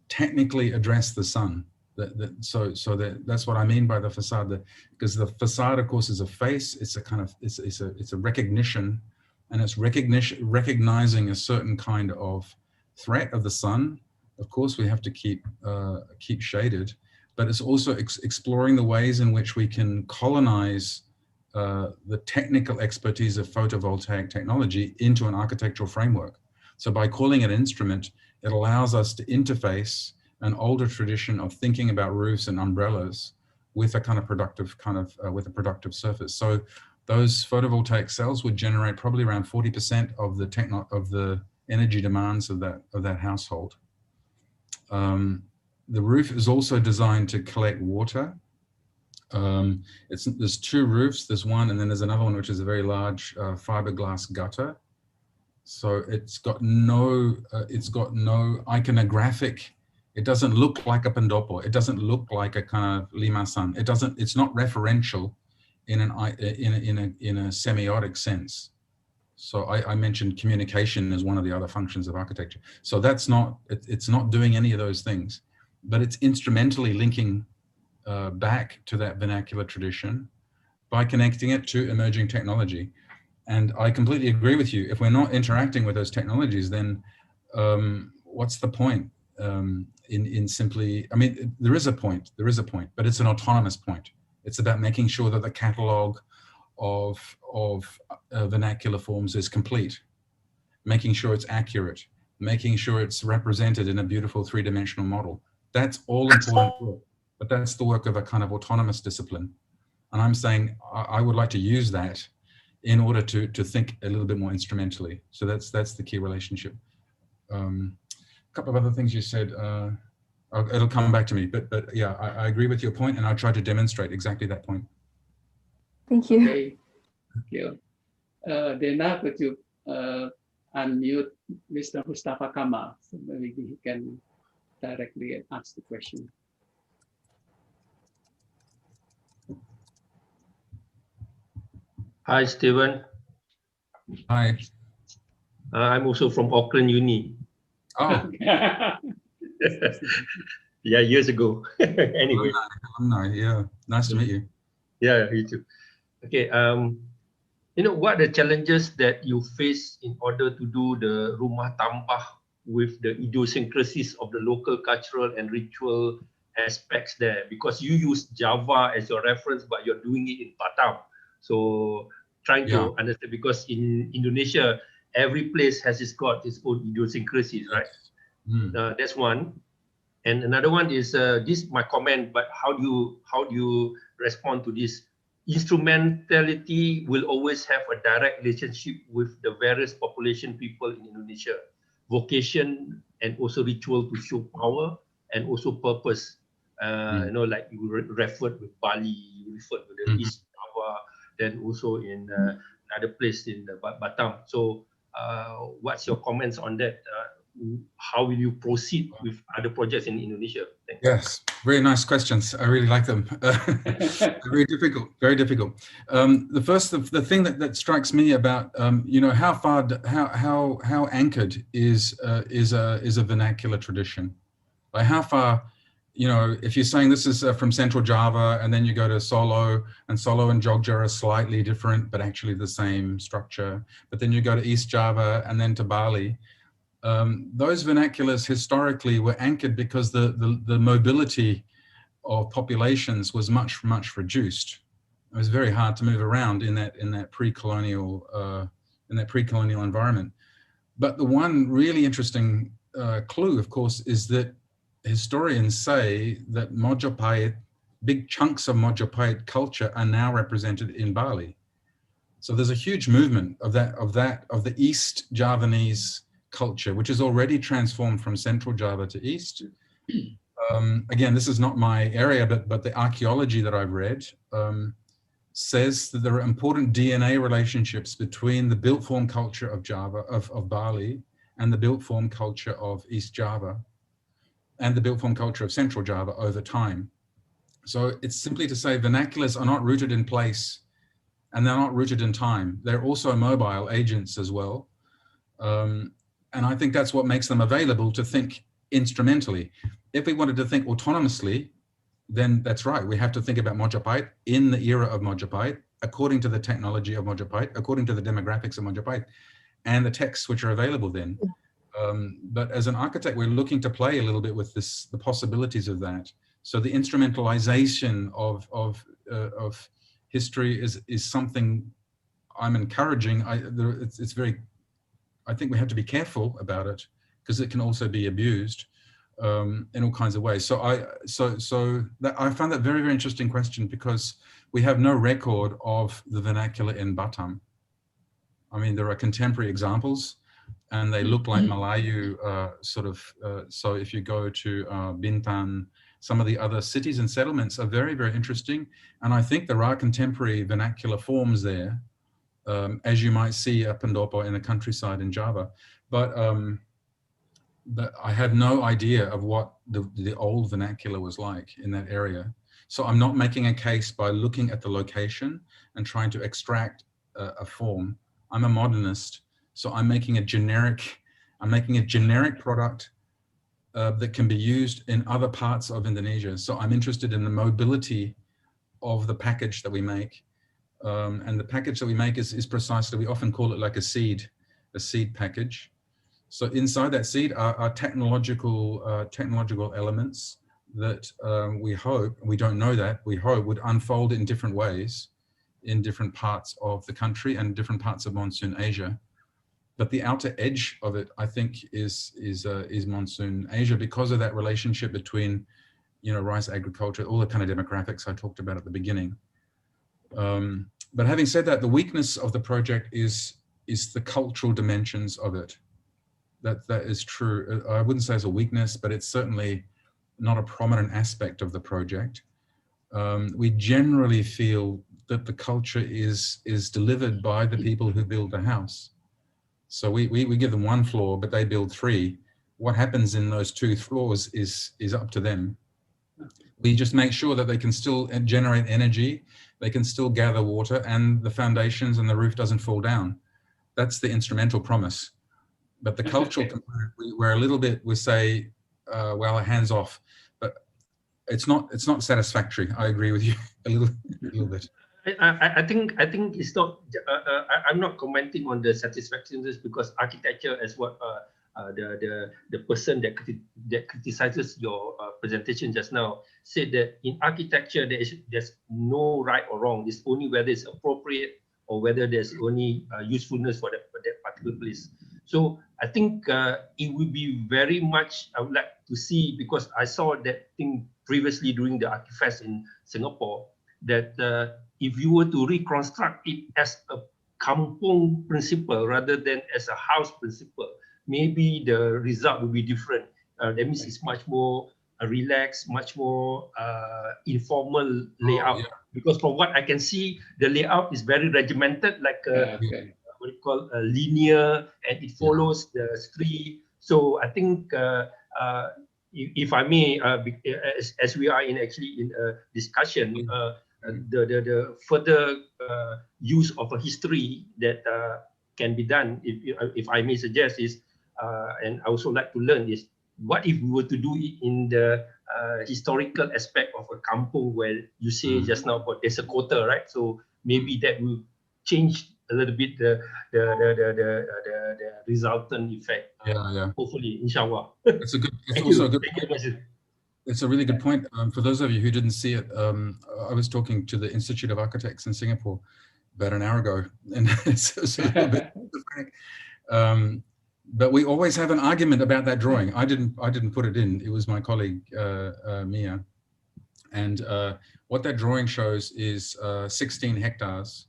technically address the sun. That's what I mean by the facade. Because the facade, of course, is a face. It's a kind of it's a recognition, and it's recognizing a certain kind of threat of the sun. Of course, we have to keep shaded, but it's also exploring the ways in which we can colonize the technical expertise of photovoltaic technology into an architectural framework. So by calling it instrument, it allows us to interface an older tradition of thinking about roofs and umbrellas with a kind of productive with a productive surface. So those photovoltaic cells would generate probably around 40% of the energy demands of that household. The roof is also designed to collect water. There's two roofs. There's one, and then there's another one which is a very large fiberglass gutter. So it's got no iconographic. It doesn't look like a pendopo. It doesn't look like a kind of limasan. It's not referential in a semiotic sense. So I mentioned communication as one of the other functions of architecture. So it's not doing any of those things, but it's instrumentally linking back to that vernacular tradition by connecting it to emerging technology. And I completely agree with you. If we're not interacting with those technologies, then what's the point in simply, I mean, there is a point, but it's an autonomous point. It's about making sure that the catalog of vernacular forms is complete, making sure it's accurate, making sure it's represented in a beautiful three-dimensional model. That's all important work, but that's the work of a kind of autonomous discipline. And I'm saying I would like to use that in order to think a little bit more instrumentally. So that's the key relationship. A couple of other things you said, it'll come back to me, but yeah, I agree with your point, and I'll try to demonstrate exactly that point. Thank you. Okay, thank you. Dena, could you unmute Mr. Mustafa Kamal, so maybe he can directly ask the question. Hi, Stephen. Hi. I'm also from Auckland Uni. Oh. Yeah, years ago. Anyway. Alumni, yeah. Nice to meet you. Yeah, you too. Okay. What are the challenges that you face in order to do the rumah tambah with the idiosyncrasies of the local cultural and ritual aspects there? Because you use Java as your reference, but you're doing it in Batam. So trying to understand, because in Indonesia, every place has got its own idiosyncrasies, right? That's one. And another one is this my comment, but how do you respond to this? Instrumentality will always have a direct relationship with the various population people in Indonesia, vocation and also ritual to show power and also purpose. Like you referred with Bali, you referred to the East Java, then also in another place in Batam. So what's your comments on that? How will you proceed with other projects in Indonesia? Thanks. Yes, very nice questions. I really like them. Very difficult, very difficult. The thing that strikes me about how anchored is a vernacular tradition. Like how far, if you're saying this is from Central Java and then you go to Solo and Jogja are slightly different, but actually the same structure. But then you go to East Java and then to Bali. those vernaculars historically were anchored because the mobility of populations was much reduced. It was very hard to move around in that pre-colonial environment. But the one really interesting clue, of course, is that historians say that Majapahit, big chunks of Majapahit culture are now represented in Bali. So there's a huge movement of the East Javanese culture, which is already transformed from Central Java to East. Again, this is not my area, but the archaeology that I've read says that there are important DNA relationships between the built form culture of Java, of Bali, and the built form culture of East Java, and the built form culture of Central Java over time. So it's simply to say vernaculars are not rooted in place, and they're not rooted in time. They're also mobile agents as well. And I think that's what makes them available to think instrumentally. If we wanted to think autonomously, then that's right. We have to think about Majapahit in the era of Majapahit, according to the technology of Majapahit, according to the demographics of Majapahit, and the texts which are available then. But as an architect, we're looking to play a little bit with the possibilities of that. So the instrumentalization of history is something I'm encouraging. I think we have to be careful about it because it can also be abused in all kinds of ways. So I found that very interesting question because we have no record of the vernacular in Batam. I mean, there are contemporary examples, and they look like Melayu so if you go to Bintan, some of the other cities and settlements are very interesting, and I think there are contemporary vernacular forms there, as you might see at Pendopo in the countryside in Java, but I have no idea of what the old vernacular was like in that area. So I'm not making a case by looking at the location and trying to extract a form. I'm a modernist, so I'm making a generic product that can be used in other parts of Indonesia. So I'm interested in the mobility of the package that we make. And the package that we make is precisely, we often call it like a seed package. So inside that seed are technological elements that we hope, we don't know that, we hope would unfold in different ways in different parts of the country and different parts of Monsoon Asia. But the outer edge of it, I think, is Monsoon Asia because of that relationship between, rice agriculture, all the kind of demographics I talked about at the beginning. But having said that, the weakness of the project is the cultural dimensions of it. That is true. I wouldn't say it's a weakness, but it's certainly not a prominent aspect of the project. We generally feel that the culture is delivered by the people who build the house. So we give them one floor, but they build 3. What happens in those 2 floors is up to them. We just make sure that they can still generate energy, they can still gather water, and the foundations and the roof doesn't fall down. That's the instrumental promise. But the cultural component, we're a little bit, we say, well, hands off. But it's not satisfactory. I agree with you a little bit. I think it's not. I'm not commenting on the satisfaction because architecture, as what the person that criticizes your presentation just now said, that in architecture there's no right or wrong. It's only whether it's appropriate or whether there's only usefulness for that particular place. So I think it would be very much, I would like to see, because I saw that thing previously during the Archifest in Singapore, that if you were to reconstruct it as a kampung principle rather than as a house principle, maybe the result will be different. That means it's much more relaxed, much more informal layout. Yeah. Because from what I can see, the layout is very regimented, like what you call a linear, and it follows the street. So I think, if I may, as we are in a discussion, the further use of a history that can be done, if I may suggest, is, and I also like to learn, is what if we were to do it in the historical aspect of a kampung, where you say just now about there's a quota, right? So maybe that will change a little bit the resultant effect. Hopefully, inshallah. It's a good. It's also a good. Thank you. It's a really good point. For those of you who didn't see it, I was talking to the Institute of Architects in Singapore about an hour ago, and it's a little bit schizophrenic. But we always have an argument about that drawing. I didn't put it in. It was my colleague Mia, and what that drawing shows is 16 hectares,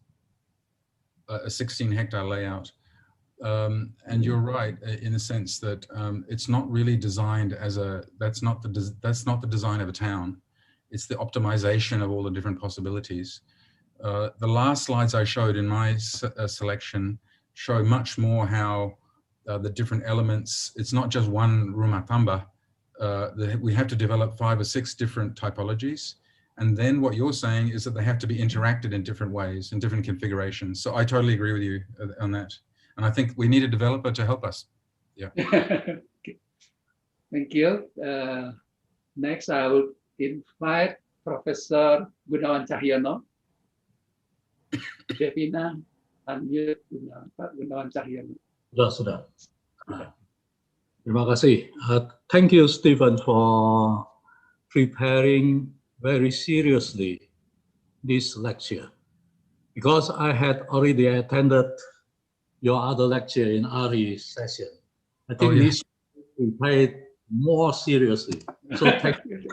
a 16-hectare layout. And you're right in the sense that it's not really designed as that's not the design of a town. It's the optimization of all the different possibilities. The last slides I showed in my selection show much more how the different elements, it's not just one rumah tamba. We have to develop 5 or 6 different typologies. And then what you're saying is that they have to be interacted in different ways, in different configurations. So I totally agree with you on that. And I think we need a developer to help us. Yeah. Okay. Thank you. Next, I will invite Professor Gunawan Cahyono. Devina, unmute Pak Gunawan Cahyono. Sudah. Terima kasih. Thank you, Stephen, for preparing very seriously this lecture, because I had already attended your other lecture in Ari's session. I think this we played more seriously. So thank you.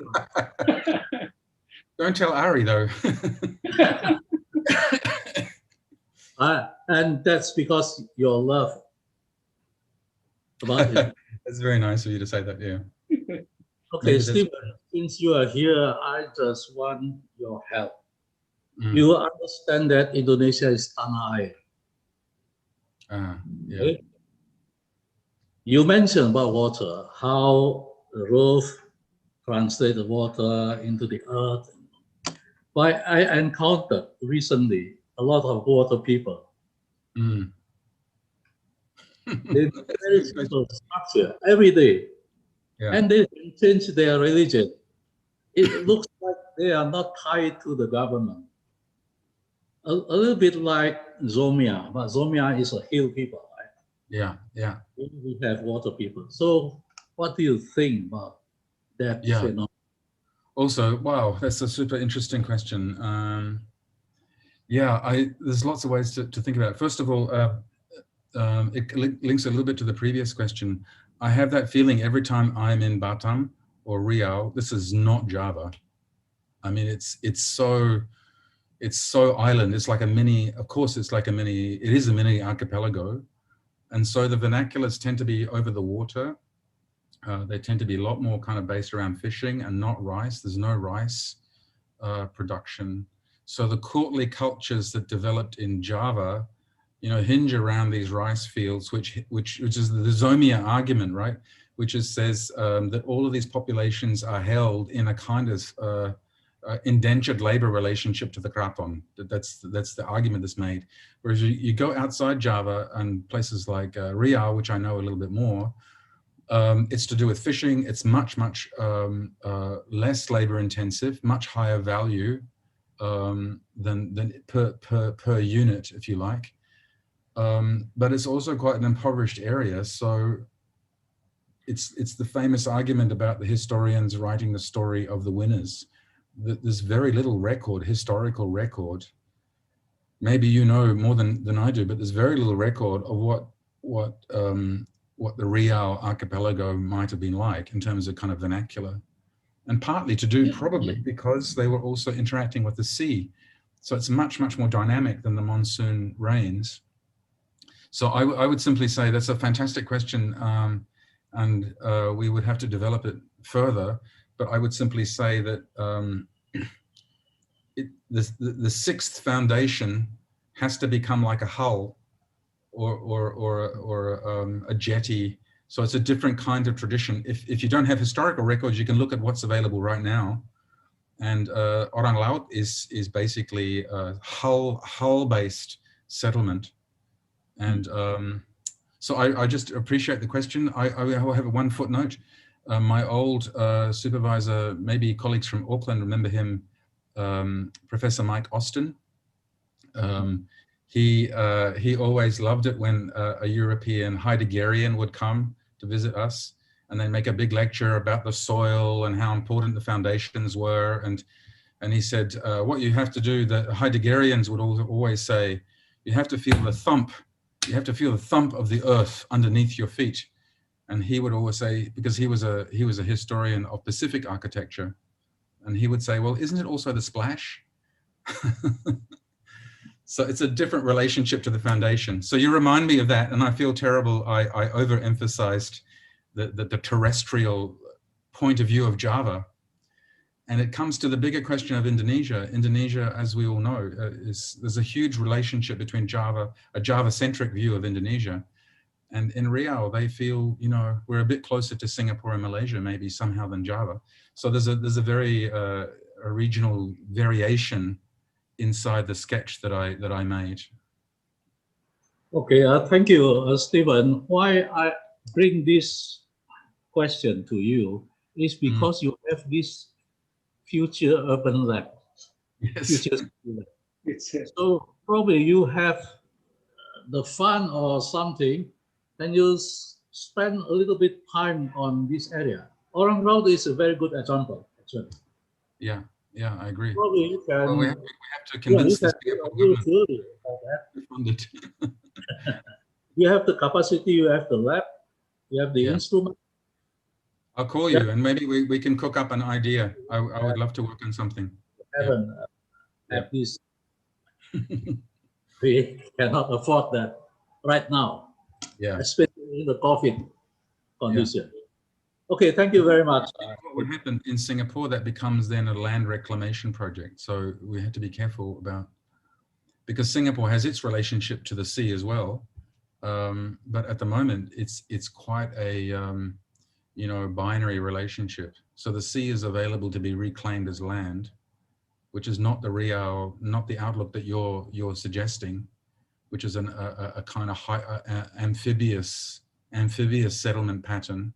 Don't tell Ari though. And that's because your love about it. That's very nice of you to say that, yeah. Okay, Stephen, since you are here, I just want your help. You understand that Indonesia is tanah air. Yeah. Okay? You mentioned about water, how the roof translates the water into the earth. But I encountered recently a lot of water people. They do very simple structure every day. Yeah. And they can change their religion. It looks like they are not tied to the government. A little bit like Zomia, but Zomia is a hill people, right? Yeah, yeah. We have water people. So what do you think about that phenomenon? Also, wow, that's a super interesting question. There's lots of ways to think about it. First of all, it links a little bit to the previous question. I have that feeling every time I'm in Batam or Riau. This is not Java. I mean, it's so island. It's like a mini. Of course, it is a mini archipelago, and so the vernaculars tend to be over the water. They tend to be a lot more kind of based around fishing and not rice. There's no rice production. So the courtly cultures that developed in Java, hinge around these rice fields, which is the Zomia argument, right? Which says that all of these populations are held in a kind of indentured labor relationship to the Kraton. That's the argument that's made. Whereas you go outside Java and places like Riau, which I know a little bit more, it's to do with fishing. It's much less labor intensive, much higher value than per unit, if you like. But it's also quite an impoverished area. So it's the famous argument about the historians writing the story of the winners. There's very little historical record. Maybe you know more than I do, but there's very little record of what the Riau archipelago might have been like in terms of kind of vernacular. And partly to do probably because they were also interacting with the sea. So it's much more dynamic than the monsoon rains. So I would simply say that's a fantastic question, and we would have to develop it further. But I would simply say that the sixth foundation has to become like a hull or a jetty. So it's a different kind of tradition. If you don't have historical records, you can look at what's available right now. And Orang Laut is basically a hull-based settlement. And so I just appreciate the question. I have one footnote. My old supervisor, maybe colleagues from Auckland remember him, Professor Mike Austin. He always loved it when a European Heideggerian would come to visit us, and they make a big lecture about the soil and how important the foundations were. And he said, what you have to do, the Heideggerians would always say, you have to feel the thump. You have to feel the thump of the earth underneath your feet. And he would always say, because he was a historian of Pacific architecture, and he would say, well, isn't it also the splash? So it's a different relationship to the foundation. So you remind me of that, and I feel terrible. I overemphasized the terrestrial point of view of Java. And it comes to the bigger question of Indonesia. Indonesia, as we all know, there's a huge relationship between Java, a Java-centric view of Indonesia. And in Riau, they feel, you know, we're a bit closer to Singapore and Malaysia, maybe somehow, than Java. So there's a very a regional variation inside the sketch that I made. Okay, thank you, Stephen. Why I bring this question to you is because you have this future urban lab. Yes. Future lab. So probably you have the fun or something, then you spend a little bit time on this area. Orang Road is a very good example, actually. Yeah, I agree. Probably you can. Well, we have to convince the Singapore government. You have the capacity, you have the lab, you have the instrument. I'll call you, and maybe we can cook up an idea. I would love to work on something. At least we cannot afford that right now. Yeah, especially in the COVID condition. Okay, thank you very much. What would happen in Singapore, that becomes then a land reclamation project. So we have to be careful about, because Singapore has its relationship to the sea as well. But at the moment, it's quite a you know, binary relationship. So the sea is available to be reclaimed as land, which is not the Riau, not the outlook that you're suggesting, which is a kind of amphibious settlement pattern.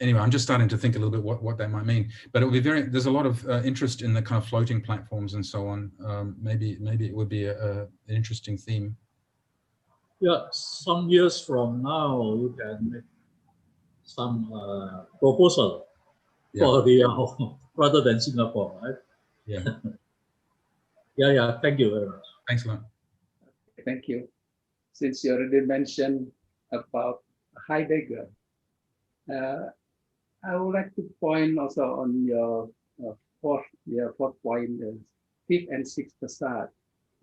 Anyway, I'm just starting to think a little bit what that might mean. But it will be there's a lot of interest in the kind of floating platforms and so on. Maybe it would be an interesting theme. Yeah, some years from now, you can make some proposal for the rather than Singapore, right? Yeah. Yeah. Thank you very much. Thanks a lot. Thank you. Since you already mentioned about Heidegger, I would like to point also on your fourth point, fifth and sixth facade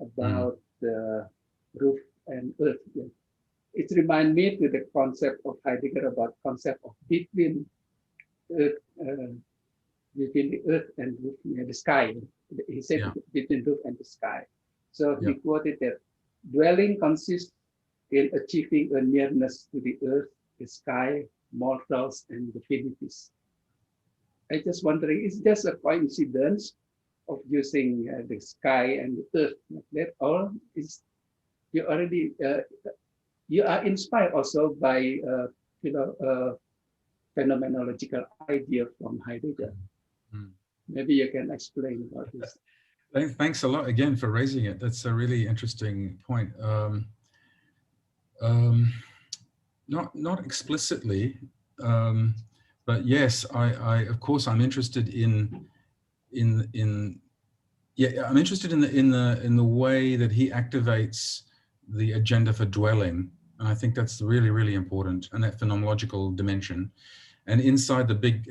about the roof and earth. It reminds me to the concept of Heidegger about concept of between earth, between the earth and roof, the sky. He said between roof and the sky. So he quoted that dwelling consists in achieving a nearness to the earth, the sky, mortals, and divinities. I just wondering, is just a coincidence of using the sky and the earth like that, or is you already you are inspired also by phenomenological idea from Heidegger? Maybe you can explain about this. Thanks a lot again for raising it. That's a really interesting point. Not explicitly, but yes, I of course I'm interested in the way that he activates the agenda for dwelling, and I think that's really important, and that phenomenological dimension. And inside the big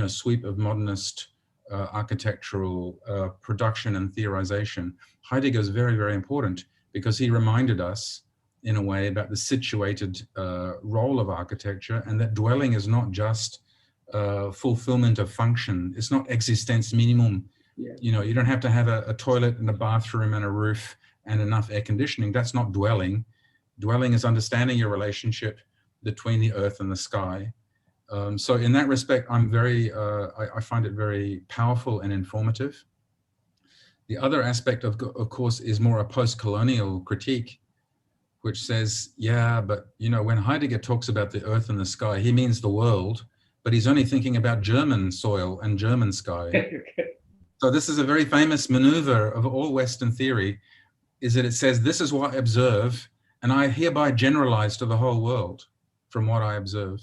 sweep of modernist architectural production and theorization, Heidegger is very important, because he reminded us in a way about the situated role of architecture, and that dwelling is not just fulfillment of function. It's not existence minimum. You know, you don't have to have a toilet and a bathroom and a roof and enough air conditioning. That's not dwelling. Dwelling is understanding your relationship between the earth and the sky. So in that respect, I'm I find it very powerful and informative. The other aspect of course is more a post-colonial critique, which says, yeah, but when Heidegger talks about the earth and the sky, he means the world, but he's only thinking about German soil and German sky. So this is a very famous maneuver of all Western theory. is that it says, this is what I observe, and I hereby generalize to the whole world from what I observe.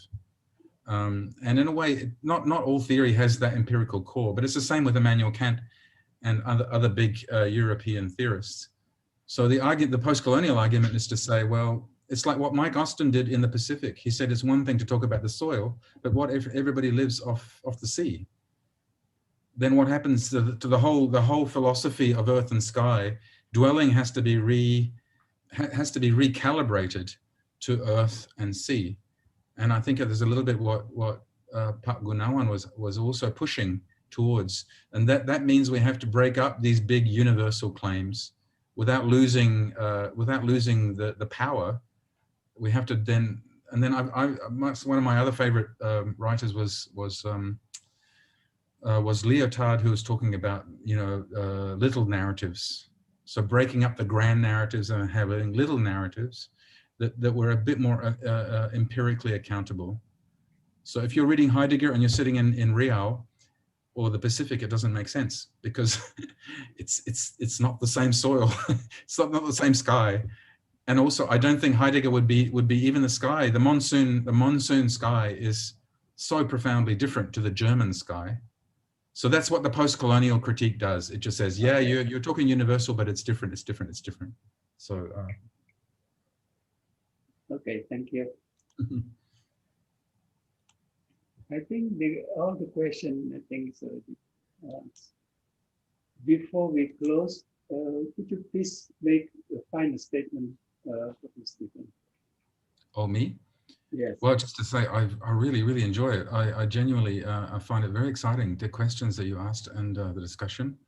And in a way, not all theory has that empirical core, but it's the same with Immanuel Kant and other big European theorists. So the post-colonial argument is to say, well, it's like what Mike Austin did in the Pacific. He said it's one thing to talk about the soil, but what if everybody lives off the sea? Then what happens to the whole philosophy of earth and sky? Dwelling has to be recalibrated to earth and sea. And I think there's a little bit what Pak Gunawan was also pushing towards, and that means we have to break up these big universal claims without losing the power. We have to then, and then one of my other favorite writers was Lyotard, who was talking about little narratives. So breaking up the grand narratives and having little narratives that were a bit more empirically accountable. So if you're reading Heidegger and you're sitting in Riau or the Pacific, it doesn't make sense because it's not the same soil, it's not the same sky. And also, I don't think Heidegger would be even the sky. The monsoon sky is so profoundly different to the German sky. So that's what the post-colonial critique does. It just says, yeah, you're talking universal, but it's different, it's different, it's different. So. Okay, thank you. I think all the questions, I think, so, before we close, could you please make a final statement, Stephen? Oh, me? Yes. Well, just to say, I really, really enjoy it. I genuinely I find it very exciting, the questions that you asked and the discussion.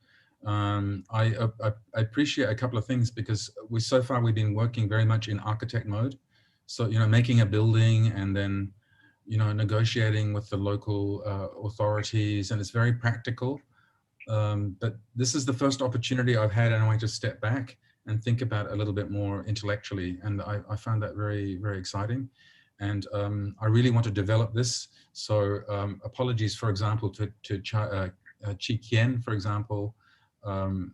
I appreciate a couple of things because so far we've been working very much in architect mode. So, making a building and then, negotiating with the local authorities, and it's very practical. But this is the first opportunity I've had, and I want to step back and think about it a little bit more intellectually. And I found that very, very exciting. And I really want to develop this. So apologies, for example, to Chi Kien, for example,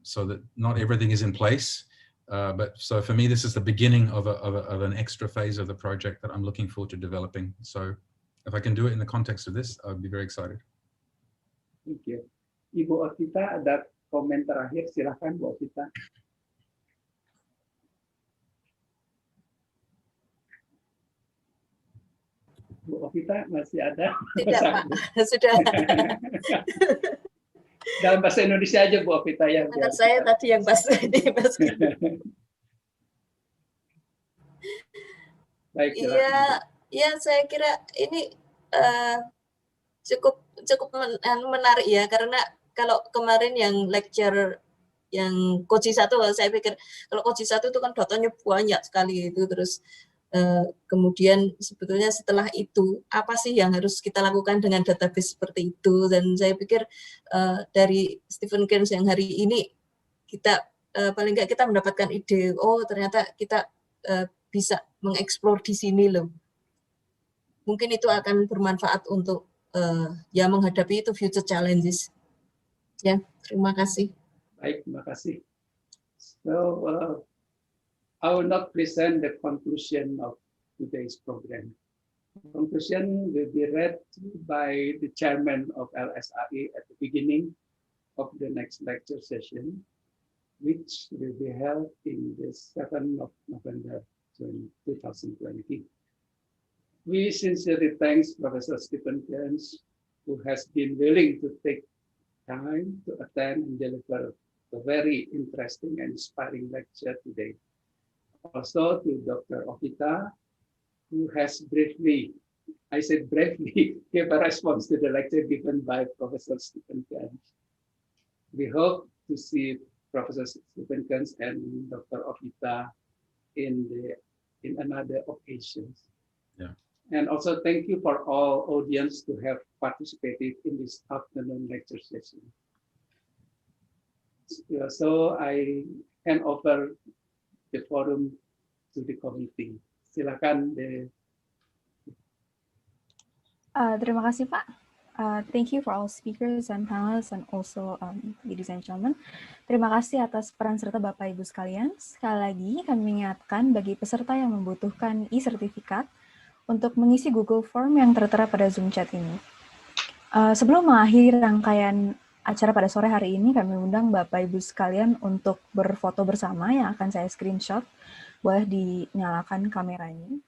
so that not everything is in place. But so for me, this is the beginning of an extra phase of the project that I'm looking forward to developing. So if I can do it in the context of this, I'd be very excited. Thank you. Ibu Okita, ada komen terakhir, silakan Bu Okita. Bu Okita masih ada? Tidak, Pak. Sudah. Dalam bahasa Indonesia aja Bu Okita ya. Menurut saya tadi yang pas. Baik, ya saya kira ini cukup menarik ya, karena kalau kemarin yang lecture yang Koji 1, saya pikir kalau Koji 1 itu kan datanya banyak sekali itu, terus kemudian sebetulnya setelah itu apa sih yang harus kita lakukan dengan database seperti itu, dan saya pikir dari Stephen Cairns yang hari ini kita paling nggak kita mendapatkan ide, oh ternyata kita bisa mengeksplor di sini loh. Mungkin itu akan bermanfaat untuk ya menghadapi itu future challenges. Ya, terima kasih. Baik, terima kasih. So, I will not present the conclusion of today's program. Conclusion will be read by the chairman of LSAI at the beginning of the next lecture session, which will be held in the 7th of November 2020. We sincerely thank Professor Stephen Cairns, who has been willing to take time to attend and deliver a very interesting and inspiring lecture today. Also to Dr. Okita, who has briefly, I said briefly, gave a response to the lecture given by Professor Stephen Cairns. We hope to see Professor Stephen Cairns and Dr. Okita in another occasions. Yeah. And also thank you for all audience to have participated in this afternoon lecture session. So I hand over the forum to the committee. Silakan. Terima kasih Pak. Thank you for all speakers and panelists and also ladies and gentlemen. Terima kasih atas peran serta Bapak Ibu sekalian. Sekali lagi kami mengingatkan bagi peserta yang membutuhkan e-sertifikat untuk mengisi Google Form yang tertera pada Zoom chat ini. Sebelum mengakhiri rangkaian acara pada sore hari ini, kami undang Bapak Ibu sekalian untuk berfoto bersama yang akan saya screenshot. Boleh dinyalakan kameranya.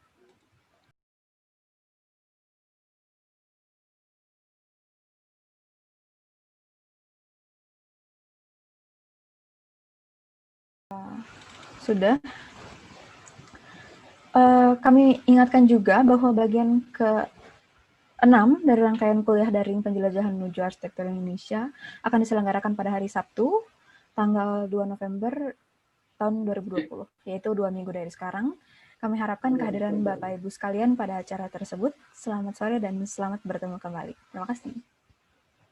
Sudah. Kami ingatkan juga bahwa bagian ke-6 dari rangkaian kuliah daring penjelajahan menuju arsitektur Indonesia akan diselenggarakan pada hari Sabtu, tanggal 2 November tahun 2020, yaitu 2 minggu dari sekarang. Kami harapkan kehadiran Bapak Ibu sekalian pada acara tersebut. Selamat sore dan selamat bertemu kembali. Terima kasih.